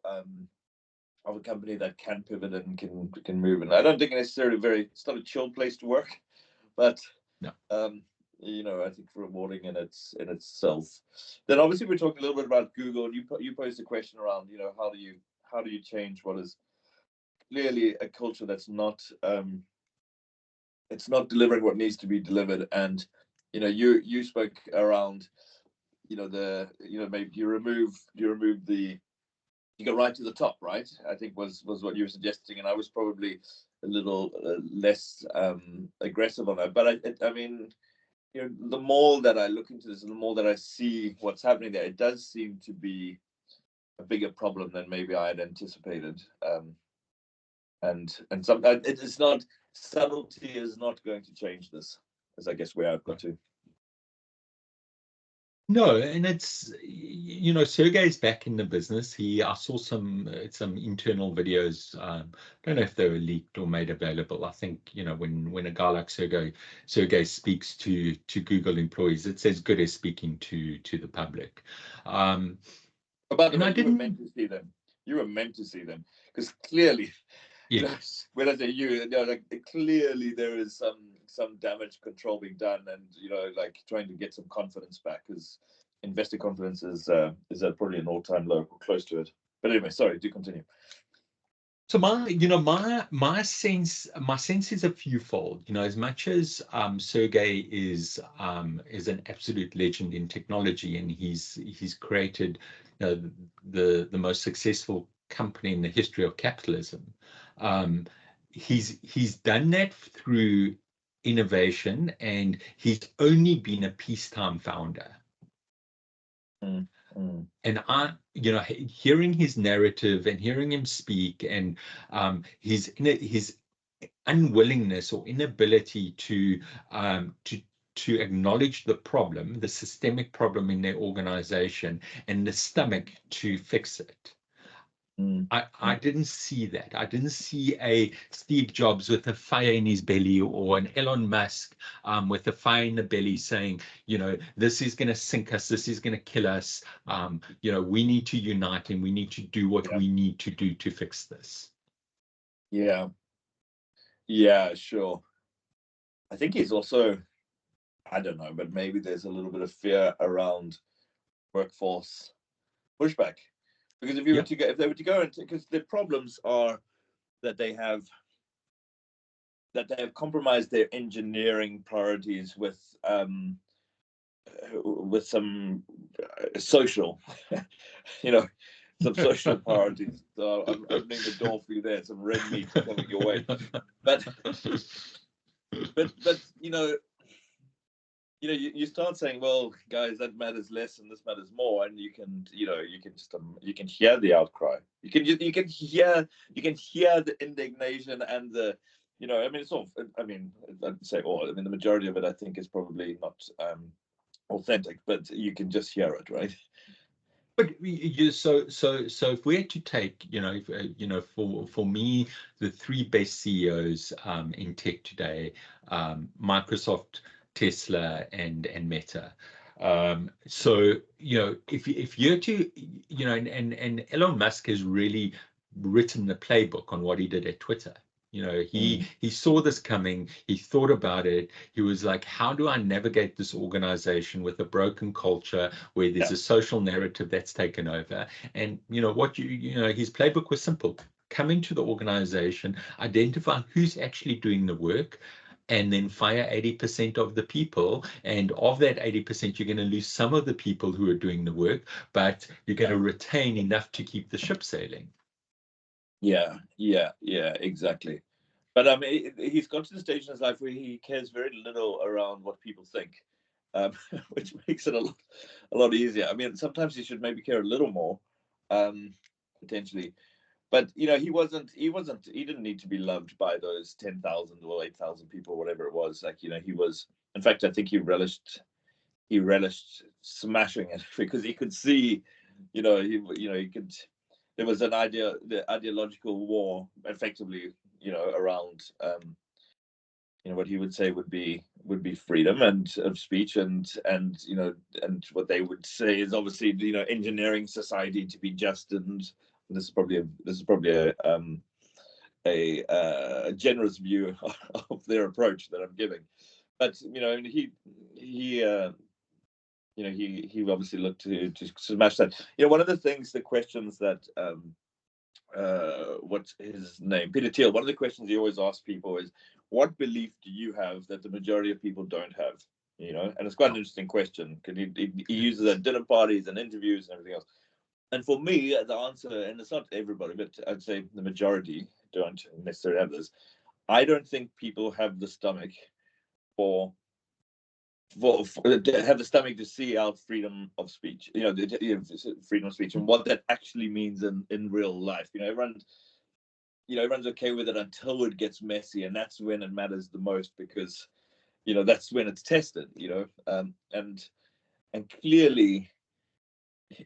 Speaker 2: of a company that can pivot and can move. And I don't think necessarily it's not a chill place to work, but
Speaker 1: no.
Speaker 2: I think rewarding in itself. Then obviously we're talking a little bit about Google. You posed a question around, how do you change what is clearly a culture that's not it's not delivering what needs to be delivered. And you spoke around maybe you go right to the top, right? I think was what you were suggesting, and I was probably a little less aggressive on that. But I mean, the more that I look into this and the more that I see what's happening there, it does seem to be a bigger problem than maybe I had anticipated. And it's not, subtlety is not going to change this, as I guess where I've got to.
Speaker 1: No, and it's Sergey's back in the business. I saw some internal videos. Don't know if they were leaked or made available. I think when a guy like Sergey speaks to Google employees, it's as good as speaking to the public.
Speaker 2: By the way, you were meant to see them. You were meant to see them because clearly,
Speaker 1: yes.
Speaker 2: When I say clearly there is some damage control being done, and like trying to get some confidence back, because investor confidence is at probably an all-time low or close to it. But anyway, sorry, do continue.
Speaker 1: So my sense is a fewfold. As much as Sergey is an absolute legend in technology, and he's created the most successful company in the history of capitalism. He's done that through innovation, and he's only been a peacetime founder. And hearing his narrative and hearing him speak, and his unwillingness or inability to acknowledge the systemic problem in their organization, and the stomach to fix it. I didn't see that. I didn't see a Steve Jobs with a fire in his belly, or an Elon Musk with a fire in the belly saying, this is going to sink us. This is going to kill us. We need to unite, and we need to do what we need to do to fix this.
Speaker 2: Yeah, sure. I think he's also, I don't know, but maybe there's a little bit of fear around workforce pushback. Because if they were to go into, because the problems are that they have compromised their engineering priorities with some social, some social priorities. So I'm opening the door for you there. Some red meat coming your way, but you start saying, well, guys, that matters less and this matters more, and you can hear the outcry. You can hear the indignation and the, I mean, it's all. I mean, I'd say all. I mean, the majority of it, I think, is probably not authentic, but you can just hear it, right?
Speaker 1: But so if we had to take, for me, the three best CEOs in tech today, Microsoft, Tesla, and Meta. So if you're to, and Elon Musk has really written the playbook on what he did at Twitter. He saw this coming. He thought about it. He was like, how do I navigate this organization with a broken culture where there's a social narrative that's taken over? And his playbook was simple. Come into the organization, identify who's actually doing the work, and then fire 80% of the people. And of that 80%, you're going to lose some of the people who are doing the work, but you're going to retain enough to keep the ship sailing.
Speaker 2: Yeah, exactly. But I mean, he's got to the stage in his life where he cares very little around what people think, which makes it a lot easier. I mean, sometimes he should maybe care a little more, potentially. But he didn't need to be loved by those 10,000 or 8,000 people, whatever it was. Like, he was. In fact, I think he relished smashing it because he could see, he could. There was the ideological war, effectively, around, what he would say would be freedom and of speech, and what they would say is obviously, engineering society to be just, and this is probably a generous view of their approach that I'm giving, but he obviously looked to smash that. One of the questions that what's his name, Peter Thiel, one of the questions he always asks people is, what belief do you have that the majority of people don't have? And it's quite an interesting question because he uses it at dinner parties and interviews and everything else. And for me, the answer, and it's not everybody, but I'd say the majority don't necessarily have this. I don't think people have the stomach have the stomach to see out freedom of speech, freedom of speech and what that actually means in real life. Everyone's okay with it until it gets messy, and that's when it matters the most, because that's when it's tested. And clearly,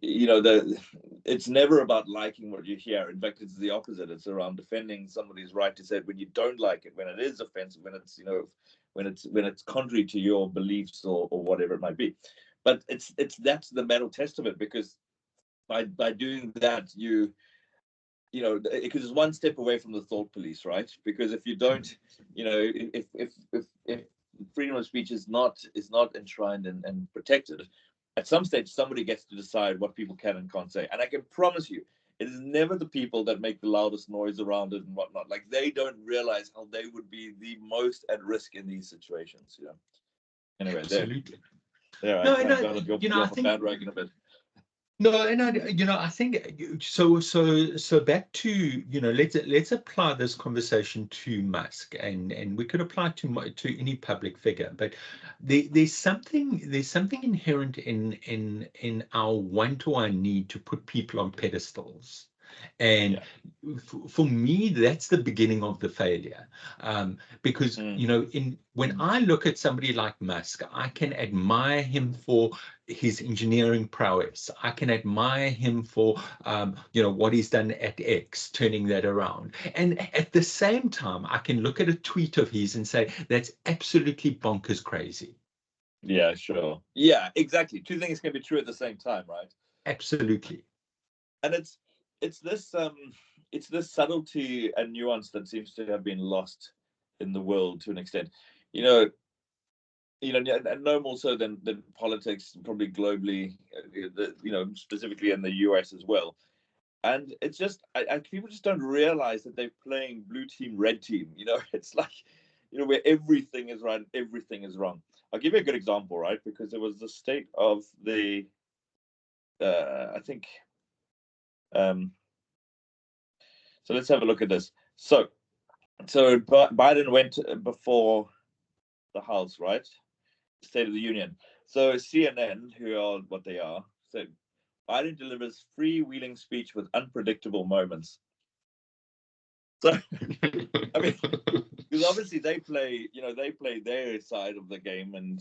Speaker 2: it's never about liking what you hear. In fact, it's the opposite. It's around defending somebody's right to say it when you don't like it, when it is offensive, when it's when it's contrary to your beliefs or whatever it might be. But that's the metal test of it, because by doing that, because it's one step away from the thought police, right? Because if you don't, if freedom of speech is not enshrined and protected, at some stage somebody gets to decide what people can and can't say. And I can promise you, it is never the people that make the loudest noise around it and whatnot. Like, they don't realize how they would be the most at risk in these situations. Anyway,
Speaker 1: absolutely.
Speaker 2: There,
Speaker 1: No,
Speaker 2: I got your bandwagon a bit.
Speaker 1: No, and I think so back to, let's apply this conversation to Musk, and we could apply to any public figure, but there's something inherent in our want or our need to put people on pedestals. And for me, that's the beginning of the failure, because when I look at somebody like Musk, I can admire him for his engineering prowess. I can admire him for what he's done at X, turning that around. And at the same time, I can look at a tweet of his and say, that's absolutely bonkers crazy.
Speaker 2: Yeah, sure. Yeah, exactly. Two things can be true at the same time, right?
Speaker 1: Absolutely.
Speaker 2: And it's this subtlety and nuance that seems to have been lost in the world to an extent. And no more so than politics, probably globally, specifically in the US as well. And it's just, people just don't realize that they're playing blue team, red team. It's like, where everything is right and everything is wrong. I'll give you a good example, right? Because there was the state of the, I think, so let's have a look at this. So Biden went before the House, right? State of the Union. So CNN, who are what they are, said Biden delivers freewheeling speech with unpredictable moments. So, I mean, because obviously they play their side of the game, and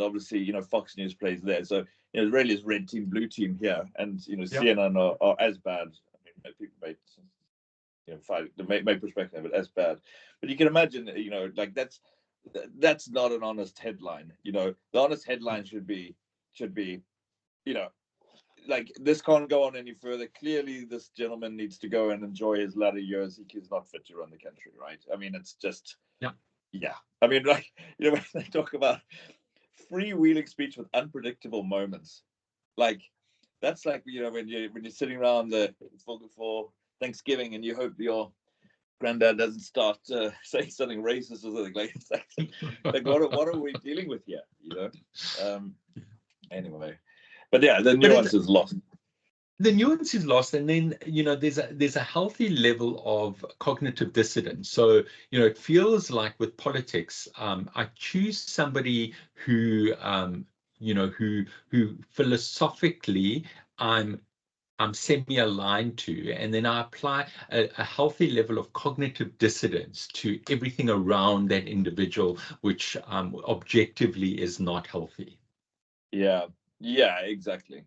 Speaker 2: obviously Fox News plays there. So it really is red team, blue team here, and CNN are as bad. I mean, people may perspective, but as bad. But you can imagine, like that's not an honest headline. The honest headline should be, like, this can't go on any further. Clearly, this gentleman needs to go and enjoy his latter years. He's not fit to run the country, right? I mean, it's just, yeah. I mean, like, when they talk about freewheeling speech with unpredictable moments, like, that's like, when you're sitting around for Thanksgiving and you hope your granddad doesn't start saying something racist or something. Like, it's like what are we dealing with here? Anyway. But yeah, the nuance is lost.
Speaker 1: The nuance is lost, and then there's a healthy level of cognitive dissonance. So it feels like with politics, I choose somebody who who philosophically I'm semi-aligned to, and then I apply a healthy level of cognitive dissonance to everything around that individual, which objectively is not healthy.
Speaker 2: Yeah, exactly.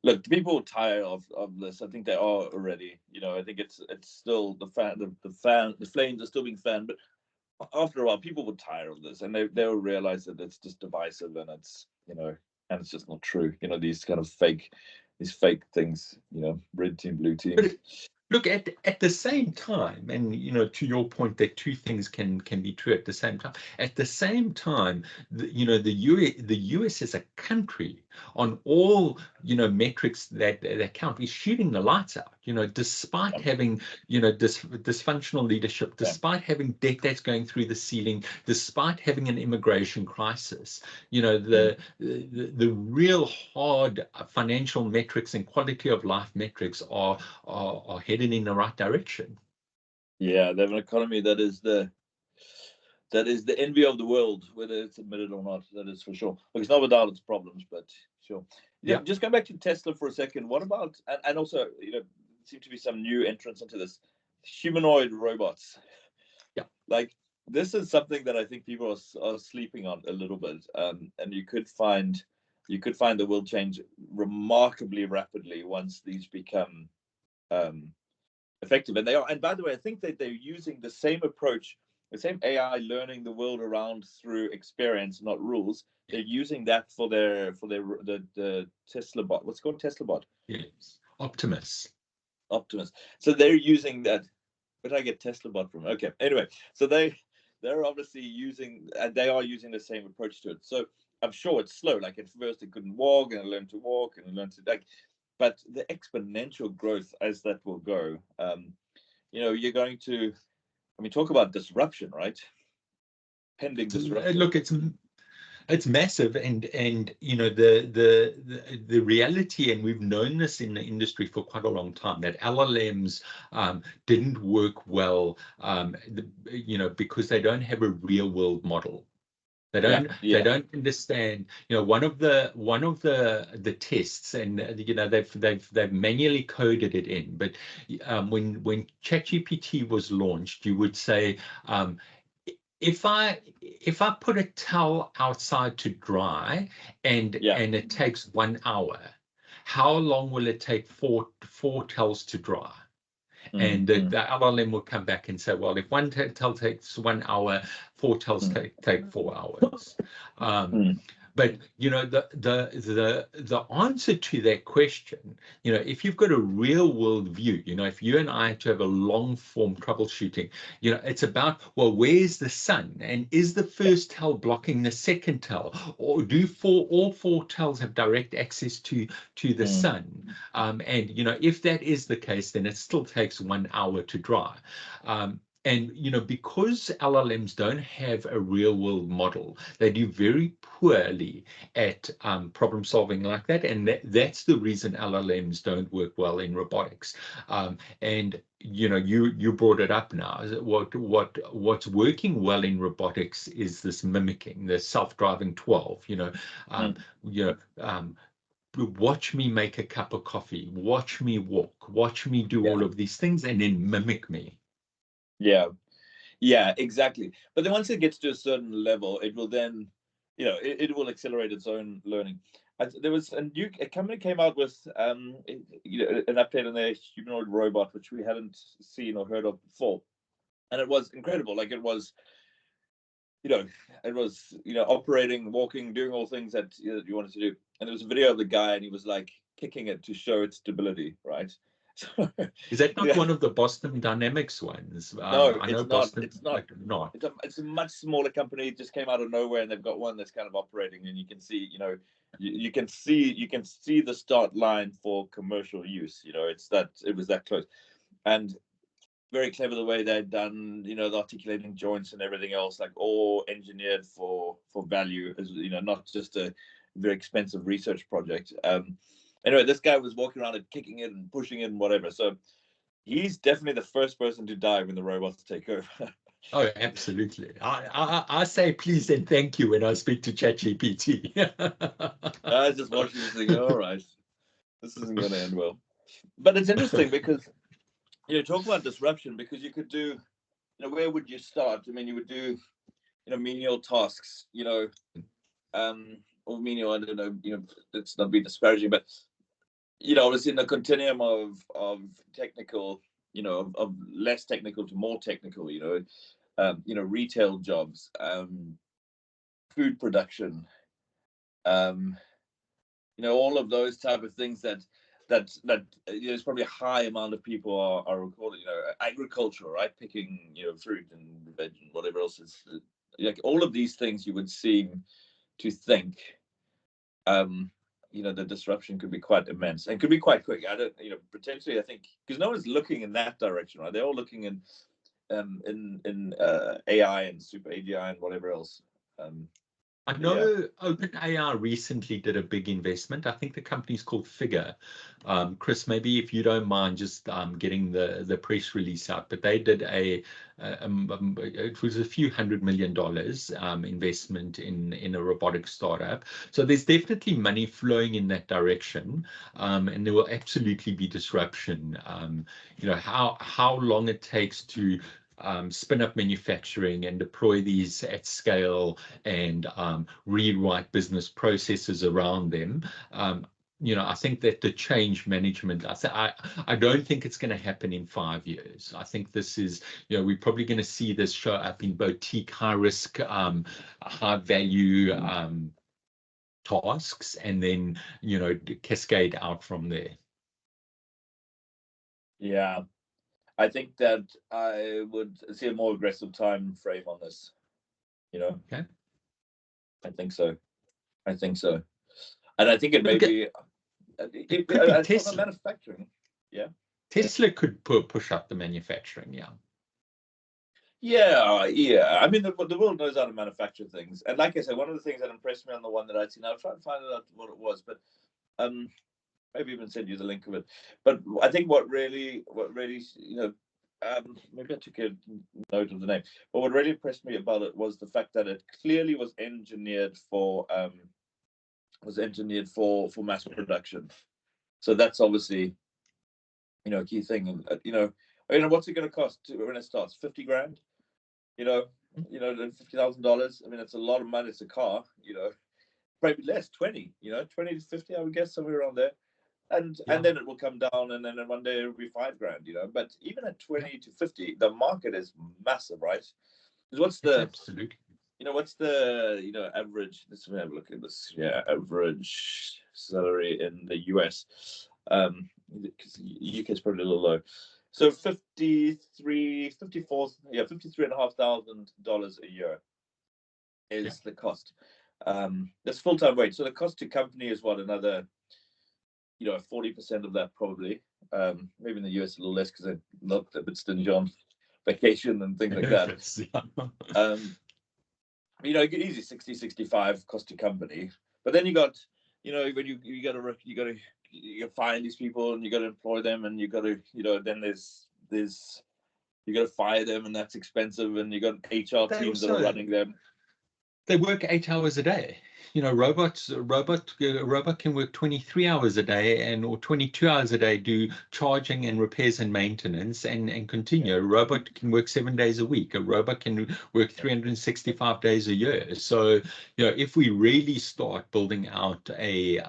Speaker 2: Look, people are tired of this. I think they are already. I think it's still the flames are still being fanned, but after a while, people will tire of this, and they'll realize that it's just divisive, and it's and it's just not true. These kind of fake things. Red team, blue team.
Speaker 1: But look, at the same time, and to your point that two things can be true at the same time. At the same time, the US as a country, on all metrics that count, is shooting the lights out. Despite having dysfunctional leadership, despite having debt that's going through the ceiling, despite having an immigration crisis, the real hard financial metrics and quality of life metrics are headed in the right direction.
Speaker 2: Yeah, they have an economy that is the envy of the world, whether it's admitted or not. That is for sure. Look, it's not without its problems, but sure. Yeah. Just going back to Tesla for a second. What about, and also, seem to be some new entrants into this, humanoid robots.
Speaker 1: Yeah.
Speaker 2: Like, this is something that I think people are sleeping on a little bit. And you could find the world change remarkably rapidly once these become effective. And they are. And by the way, I think that they're using the same approach, the same AI learning the world around through experience, not rules. They're using that for the Tesla bot. What's it called? Tesla bot?
Speaker 1: Yes. Optimus.
Speaker 2: So they're using that. Where did I get Tesla bot from? Okay. Anyway, so they're obviously using, and they are using the same approach to it. So I'm sure it's slow. Like, at first it couldn't walk, and it learned to walk, and it learned to, like, but the exponential growth as that will go, you're going to, talk about disruption, right? Pending disruption.
Speaker 1: Look, it's massive, and the reality, and we've known this in the industry for quite a long time, that LLMs didn't work well, because they don't have a real world model. They don't understand. One of the tests, and they've manually coded it in. But when ChatGPT was launched, you would say, if I put a towel outside to dry and it takes 1 hour, how long will it take four towels to dry? And the LLM will come back and say, well, if one towel takes 1 hour, 4 towels take 4 hours. But the answer to that question, if you've got a real world view, if you and I had to have a long form troubleshooting, it's about, well, where's the sun, and is the first towel blocking the second towel, or do all 4 towels have direct access to the sun? And if that is the case, then it still takes 1 hour to dry. And, because LLMs don't have a real world model, they do very poorly at problem solving like that. And that's the reason LLMs don't work well in robotics. And you brought it up now. What's working well in robotics is this mimicking, the self-driving 12. Watch me make a cup of coffee, watch me walk, watch me do all of these things, and then mimic me.
Speaker 2: Yeah, exactly. But then once it gets to a certain level, it will then, it will accelerate its own learning. There was a company came out with an update on their humanoid robot, which we hadn't seen or heard of before, and it was incredible. Like it was operating, walking, doing all things that you wanted to do. And there was a video of the guy, and he was like kicking it to show its stability, right? So,
Speaker 1: is that not one of the Boston Dynamics ones?
Speaker 2: No,
Speaker 1: I know
Speaker 2: it's
Speaker 1: Boston,
Speaker 2: not. It's not.
Speaker 1: Not.
Speaker 2: It's a much smaller company. It just came out of nowhere, and they've got one that's kind of operating, and you can see, you can see the start line for commercial use. It was that close, and very clever the way they'd done, the articulating joints and everything else, like all engineered for value, as not just a very expensive research project. Anyway, this guy was walking around and kicking it and pushing it and whatever. So he's definitely the first person to die when the robots take over.
Speaker 1: Oh, absolutely. I say please and thank you when I speak to ChatGPT.
Speaker 2: I was just watching this thing. All right, this isn't going to end well. But it's interesting because talk about disruption, because you could do, where would you start? I mean, you would do, menial tasks, or menial, I don't know, let's not be disparaging, but, obviously in the continuum of technical, of less technical to more technical, retail jobs, food production, all of those type of things that there's probably a high amount of people are recording, agriculture, right? Picking, fruit and veg and whatever else is, like all of these things you would seem to think, the disruption could be quite immense and could be quite quick. I don't, potentially, I think, because no one's looking in that direction, right? They're all looking in AI and super AGI and whatever else.
Speaker 1: I know OpenAI recently did a big investment. I think the company's called Figure. Chris, maybe if you don't mind just getting the press release out, but they did it was a few $100 million investment in a robotic startup. So there's definitely money flowing in that direction, and there will absolutely be disruption. How long it takes to spin up manufacturing and deploy these at scale and rewrite business processes around them. I think that the change management, I don't think it's going to happen in 5 years. I think this is, we're probably going to see this show up in boutique, high risk, high value tasks, and then, cascade out from there.
Speaker 2: Yeah. I think that I would see a more aggressive time frame on this.
Speaker 1: Okay.
Speaker 2: I think so. And I think it may be.
Speaker 1: It could be Tesla.
Speaker 2: Manufacturing. Yeah.
Speaker 1: Tesla could push up the manufacturing. Yeah.
Speaker 2: Yeah. I mean, the world knows how to manufacture things, and like I said, one of the things that impressed me on the one that I'd seen, I'll try and find out what it was, but maybe even send you the link of it. But I think what really, maybe I took a note of the name, but what really impressed me about it was the fact that it clearly was engineered for mass production. So that's obviously, a key thing. And what's it going to cost when it starts? 50 grand, $50,000. I mean, it's a lot of money. It's a car, probably less, 20, 20 to 50, I would guess, somewhere around there. And then it will come down, and then one day it'll be 5 grand, But even at 20 to 50, the market is massive, right? Because what's the
Speaker 1: absolutely,
Speaker 2: what's the average? Let's have a look at this. Yeah, average salary in the US. Because the UK is probably a little low. So $53,500 a year is the cost. That's full-time wage. So the cost to company is what, another 40% of that probably. Maybe in the US a little less because they're not a bit stingy on vacation and things like that.
Speaker 1: Yes, yeah.
Speaker 2: You know, you get easy 60, 65 cost to company, but then you got, you know, when you got to find these people and you got to employ them and you got to, you know, then there's you got to fire them and that's expensive and you got HR
Speaker 1: They
Speaker 2: teams that are running them.
Speaker 1: They work 8 hours a day. You know, a robot can work 23 hours a day or 22 hours a day, do charging and repairs and maintenance and continue. A robot can work 7 days a week. A robot can work 365 days a year. So, you know, if we really start building out a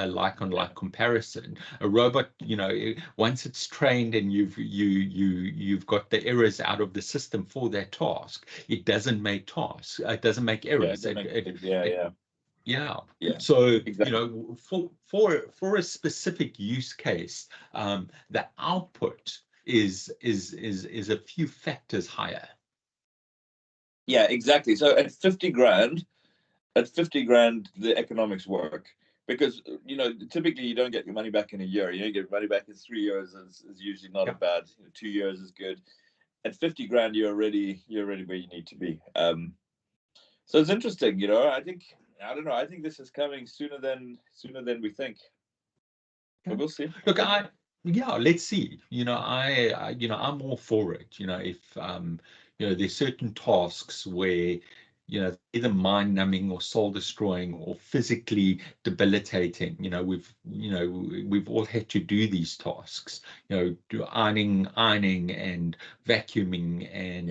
Speaker 1: like-on-like comparison, a robot, you know, once it's trained and you've got the errors out of the system for that task, it doesn't make tasks. It doesn't make errors. Yeah. So, exactly. You know, for a specific use case, the output is a few factors higher.
Speaker 2: Yeah, exactly. So at 50 grand, the economics work because, you know, typically you don't get your money back in a year. You know, you get money back in 3 years is usually not a bad. 2 years is good. At 50 grand, you're already where you need to be. So it's interesting, you know. I don't know. I think this is coming sooner than we think. But we'll see.
Speaker 1: Look, let's see. You know, I'm all for it. You know, if you know, there's certain tasks where, you know, either mind numbing or soul destroying or physically debilitating. You know, we've all had to do these tasks. You know, do ironing and vacuuming and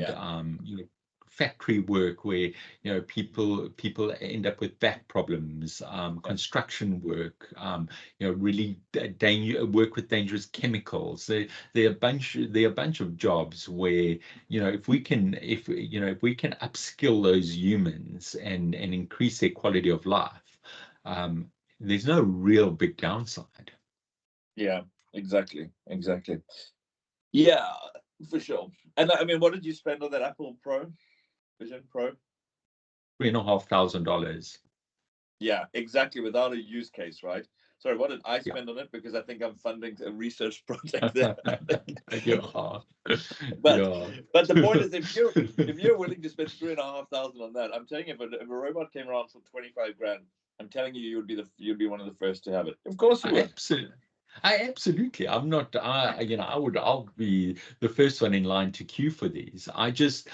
Speaker 1: you know, factory work where, you know, people end up with back problems, construction work, you know, really work with dangerous chemicals. There are a bunch of jobs where, you know, if we can upskill those humans and increase their quality of life, there's no real big downside.
Speaker 2: Yeah, exactly. Yeah, for sure. And I mean, what did you spend on that Apple Vision Pro?
Speaker 1: $3,500.
Speaker 2: Yeah, exactly. Without a use case, right? Sorry, what did I spend on it? Because I think I'm funding a research project there. But the point is, if you're willing to spend $3,500 on that, I'm telling you, if a robot came around for 25 grand, I'm telling you, you'd be one of the first to have it. Of course you would.
Speaker 1: Absolutely. I'm not. You know, I'll be the first one in line to queue for these. I just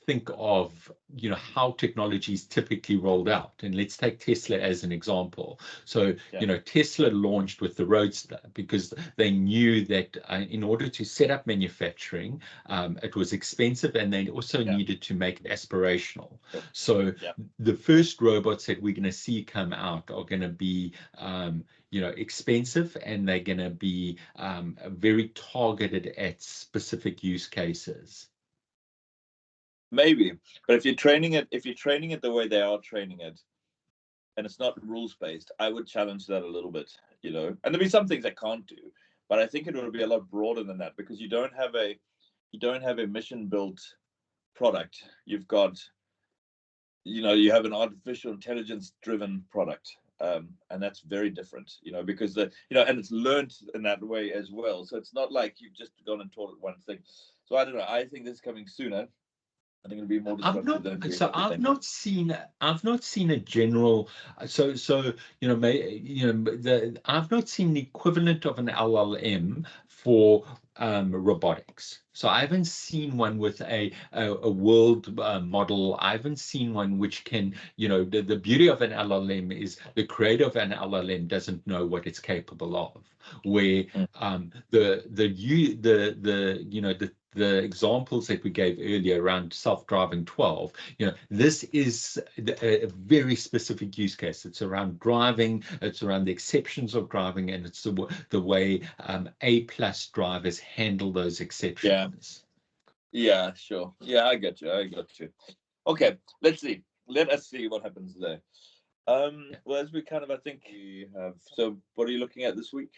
Speaker 1: think of, you know, how technology is typically rolled out. And let's take Tesla as an example. So, you know, Tesla launched with the Roadster because they knew that in order to set up manufacturing, it was expensive and they also needed to make it aspirational. So the first robots that we're going to see come out are going to be, you know, expensive, and they're going to be very targeted at specific use cases.
Speaker 2: Maybe, but if you're training it the way they are training it, and it's not rules based, I would challenge that a little bit, you know. And there'll be some things I can't do, but I think it will be a lot broader than that because you don't have a mission built product. You've got, you know, you have an artificial intelligence driven product. And that's very different, you know, because and it's learned in that way as well. So it's not like you've just gone and taught it one thing. So I don't know. I think this is coming sooner. I think it'll be more disruptive than
Speaker 1: I've not seen a general. So you know, I've not seen the equivalent of an LLM for robotics. So I haven't seen one with a world model. I haven't seen one which can, you know, the beauty of an LLM is the creator of an LLM doesn't know what it's capable of. Where the examples that we gave earlier around self-driving 12, you know, this is a very specific use case. It's around driving, it's around the exceptions of driving, and it's the way A+ drivers handle those exceptions.
Speaker 2: Yeah, sure. Yeah, I got you. Okay, let's see. Let us see what happens there. Well, as we kind of, I think we have. So, what are you looking at this week?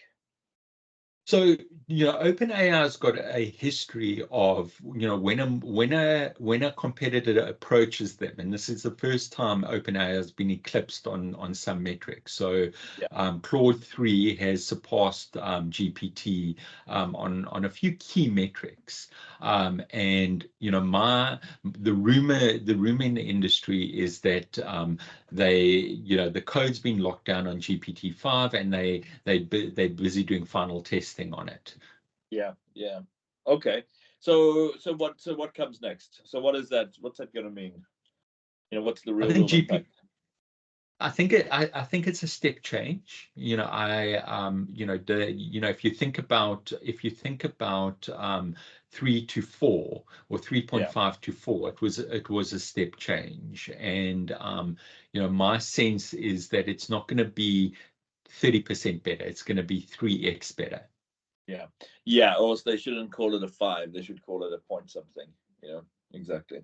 Speaker 1: So, OpenAI's got a history of, when a competitor approaches them, and this is the first time OpenAI has been eclipsed on some metrics. So,
Speaker 2: Yeah.
Speaker 1: Claude 3 has surpassed GPT on a few key metrics. And the rumor in the industry is that the code's been locked down on GPT-5, and they're busy doing final testing on it.
Speaker 2: Yeah. Yeah. Okay. So what comes next? So what is that? What's that going to mean? What's the
Speaker 1: I
Speaker 2: real
Speaker 1: think
Speaker 2: world
Speaker 1: GP,
Speaker 2: impact?
Speaker 1: I think it's a step change. If you think about 3 to 4 or
Speaker 2: Yeah.
Speaker 1: 3.5 to 4, it was a step change. And my sense is that it's not going to be 30% better. It's going to be 3x better.
Speaker 2: Yeah. Yeah. Or they shouldn't call it a 5. They should call it a point something. Exactly.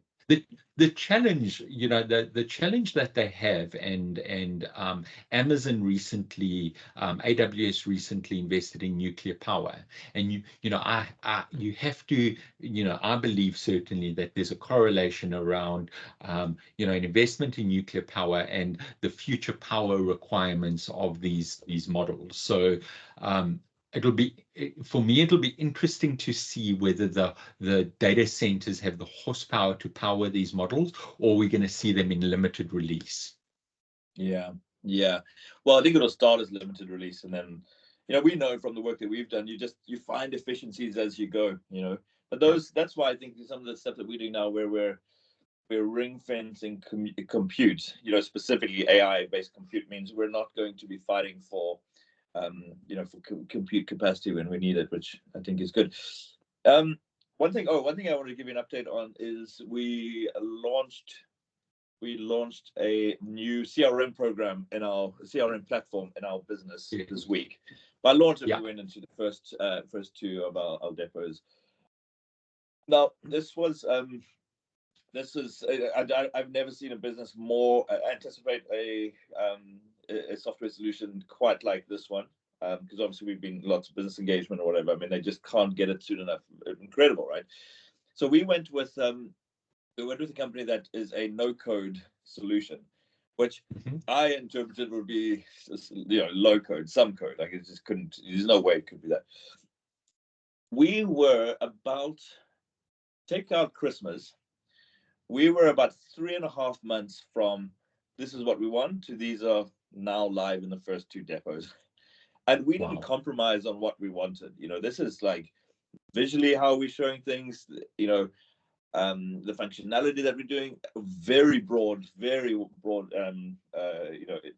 Speaker 1: The challenge, the challenge that they have, and Amazon recently, AWS recently invested in nuclear power, and you have to, I believe certainly that there's a correlation around, an investment in nuclear power and the future power requirements of these models. So, for me, it'll be interesting to see whether the data centers have the horsepower to power these models, or we're going to see them in limited release.
Speaker 2: Yeah. Yeah. Well, I think it'll start as limited release, and then, we know from the work that we've done, you find efficiencies as you go. But that's why I think some of the stuff that we do now, where we're ring fencing compute, specifically AI based compute, means we're not going to be fighting for compute capacity when we need it, which I think is good. One thing I want to give you an update on is we launched a new CRM program in our CRM platform in our business this week. By launch, we went into the first two of our depots. Now, I've never seen a business more anticipate a software solution quite like this one, because obviously we've been lots of business engagement or whatever. I mean, they just can't get it soon enough. Incredible, right? So we went with a company that is a no-code solution, which I interpreted would be low code, some code. Like, it just couldn't. There's no way it could be that. We were about, take out Christmas, we were about 3.5 months from this is what we want to these are now live in the first 2 depots. And we didn't compromise on what we wanted. This is like visually how we're showing things, the functionality that we're doing, very broad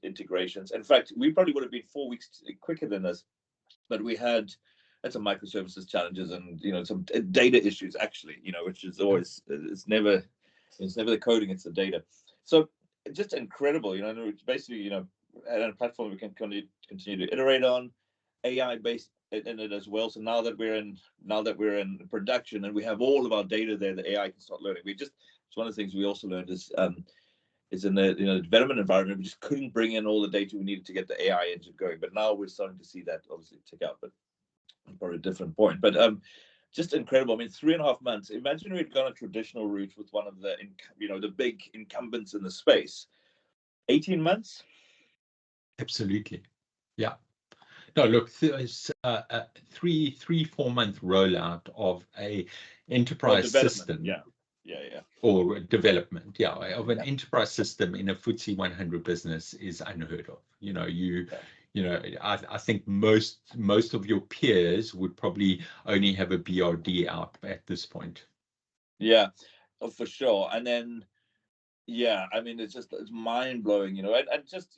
Speaker 2: integrations. In fact, we probably would have been 4 weeks quicker than this, but we had some microservices challenges and some data issues actually, which is always, it's never the coding, it's the data. So just incredible, it's basically, at a platform we can continue to iterate on, AI based in it as well. So now that we're in production and we have all of our data there, the AI can start learning. It's one of the things we also learned is in the development environment, we just couldn't bring in all the data we needed to get the AI engine going. But now we're starting to see that obviously tick up, but probably a different point. But just incredible. I mean, 3.5 months. Imagine we'd gone a traditional route with one of the the big incumbents in the space. 18 months.
Speaker 1: Absolutely. Yeah. No, look, 4 month rollout of a enterprise system.
Speaker 2: Yeah.
Speaker 1: Or development, of an enterprise system in a FTSE 100 business is unheard of. I think most of your peers would probably only have a BRD out at this point.
Speaker 2: Yeah, for sure. And then, I mean, it's mind blowing, and just,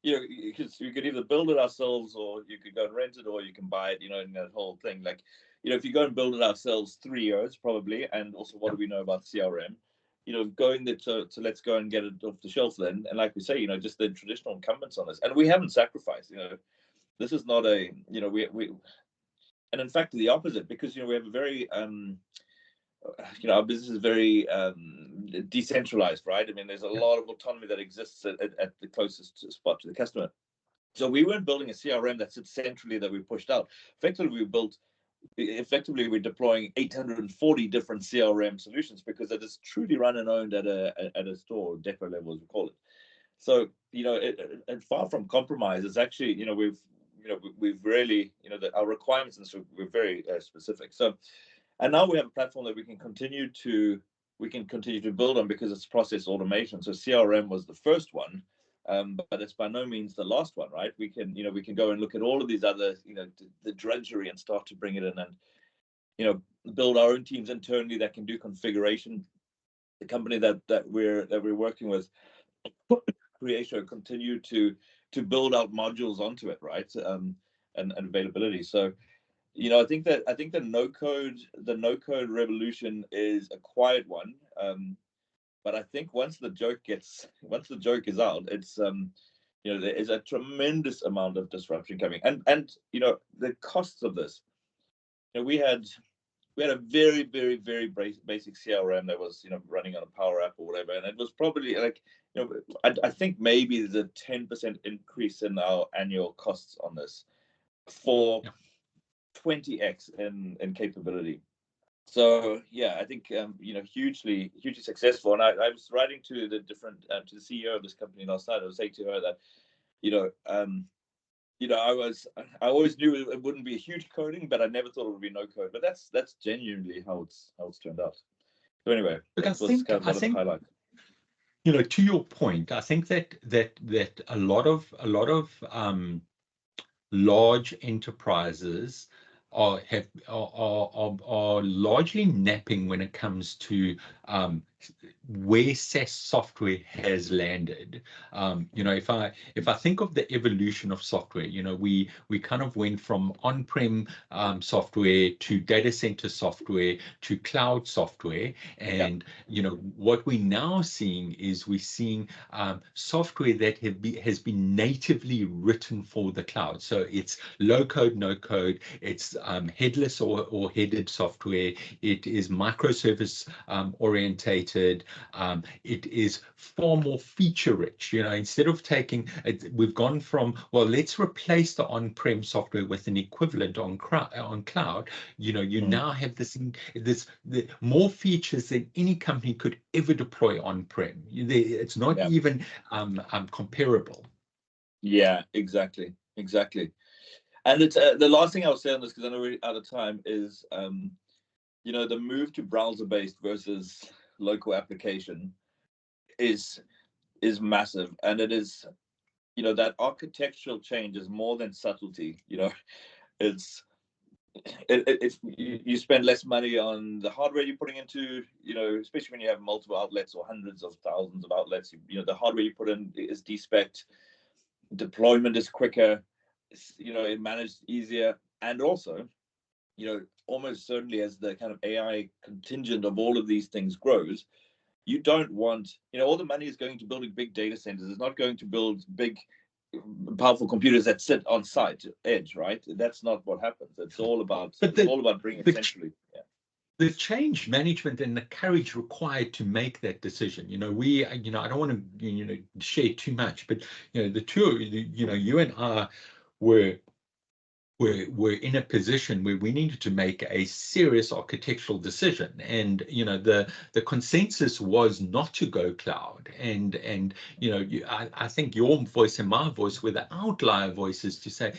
Speaker 2: because we could either build it ourselves, or you could go and rent it, or you can buy it, and that whole thing. Like, if you go and build it ourselves, 3 years probably. And also, what do we know about CRM? Going there to let's go and get it off the shelf then. And like we say, just the traditional incumbents on this, and we haven't sacrificed. This is not a, we, and in fact the opposite, because we have a very our business is very decentralized, right? I mean, there's a lot of autonomy that exists at the closest spot to the customer. So we weren't building a CRM that sits centrally that we pushed out. Effectively we're deploying 840 different CRM solutions because it is truly run and owned at a store depot level, as we call it. So and far from compromise, it's actually we've really our requirements, and so we're very specific. So, and now we have a platform that we can continue to build on because it's process automation. So CRM was the first one, but it's by no means the last one, right? We can go and look at all of these other the drudgery and start to bring it in, and build our own teams internally that can do configuration. The company that we're working with, Creatio, continue to build out modules onto it, right? And availability. So I think the no code revolution is a quiet one, but I think once the joke is out, it's there is a tremendous amount of disruption coming, and the costs of this. We had a very, very, very basic CRM that was running on a Power App or whatever, and it was probably like I think maybe there's a 10% increase in our annual costs on this for 20x in capability. So yeah, I think hugely successful. And I was writing to the CEO of this company last night. I was saying to her that I always knew it wouldn't be a huge coding, but I never thought it would be no code. But that's genuinely how it's turned out. So anyway, that was kind of one of the highlights.
Speaker 1: To your point, I think that a lot of large enterprises are largely napping when it comes to where SaaS software has landed. If I think of the evolution of software, we kind of went from on-prem software to data center software to cloud software, and what we're now seeing is software that has been natively written for the cloud. So it's low code, no code. It's headless or headed software. It is microservice orientated. It is far more feature rich. Instead of taking it, we've gone from, well, let's replace the on-prem software with an equivalent on cloud. You now have the more features than any company could ever deploy on-prem. It's not even comparable.
Speaker 2: Yeah, exactly. And it's the last thing I'll say on this, because I know we're out of time, is the move to browser-based versus local application is massive, and it is that architectural change is more than subtlety. It's you spend less money on the hardware you're putting into, especially when you have multiple outlets or hundreds of thousands of outlets. The hardware you put in is de-specced, deployment is quicker, it managed easier, and also almost certainly as the kind of AI contingent of all of these things grows, you don't want, all the money is going to building big data centers. It's not going to build big, powerful computers that sit on site edge, right? That's not what happens. It's all about bringing it centrally. Yeah.
Speaker 1: The change management and the courage required to make that decision. I don't want to share too much, but the two, you and I were in a position where we needed to make a serious architectural decision, and the consensus was not to go cloud, and I think your voice and my voice were the outlier voices to say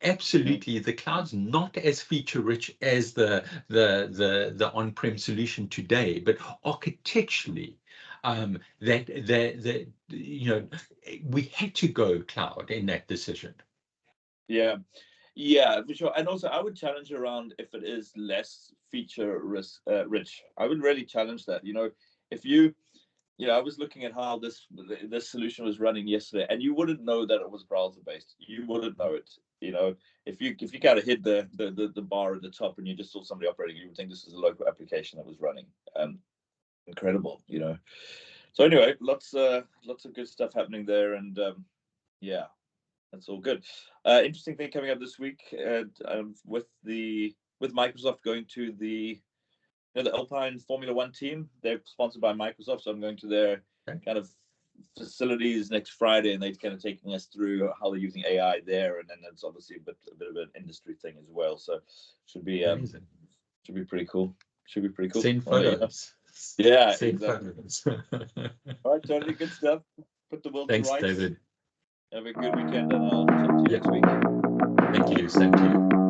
Speaker 1: absolutely the cloud's not as feature rich as the on-prem solution today, but architecturally we had to go cloud in that decision.
Speaker 2: Yeah, for sure. And also, I would challenge around if it is less feature rich. I would really challenge that. If I was looking at how this solution was running yesterday, and you wouldn't know that it was browser based. You wouldn't know it. If you kind of hit the bar at the top and you just saw somebody operating, you would think this is a local application that was running. Incredible. So anyway, lots of good stuff happening there, and yeah. That's all good. Interesting thing coming up this week with Microsoft going to the Alpine Formula One team. They're sponsored by Microsoft, so I'm going to their kind of facilities next Friday, and they're kind of taking us through how they're using AI there, and then it's obviously a bit of an industry thing as well. So should be pretty cool. Should be pretty cool.
Speaker 1: Send photos.
Speaker 2: Yeah,
Speaker 1: Send
Speaker 2: exactly.
Speaker 1: photos.
Speaker 2: All right, totally good stuff. Put the world
Speaker 1: Thanks,
Speaker 2: to rights.
Speaker 1: David.
Speaker 2: Have a good weekend, and I'll talk to you next week.
Speaker 1: Thank you. Same to you.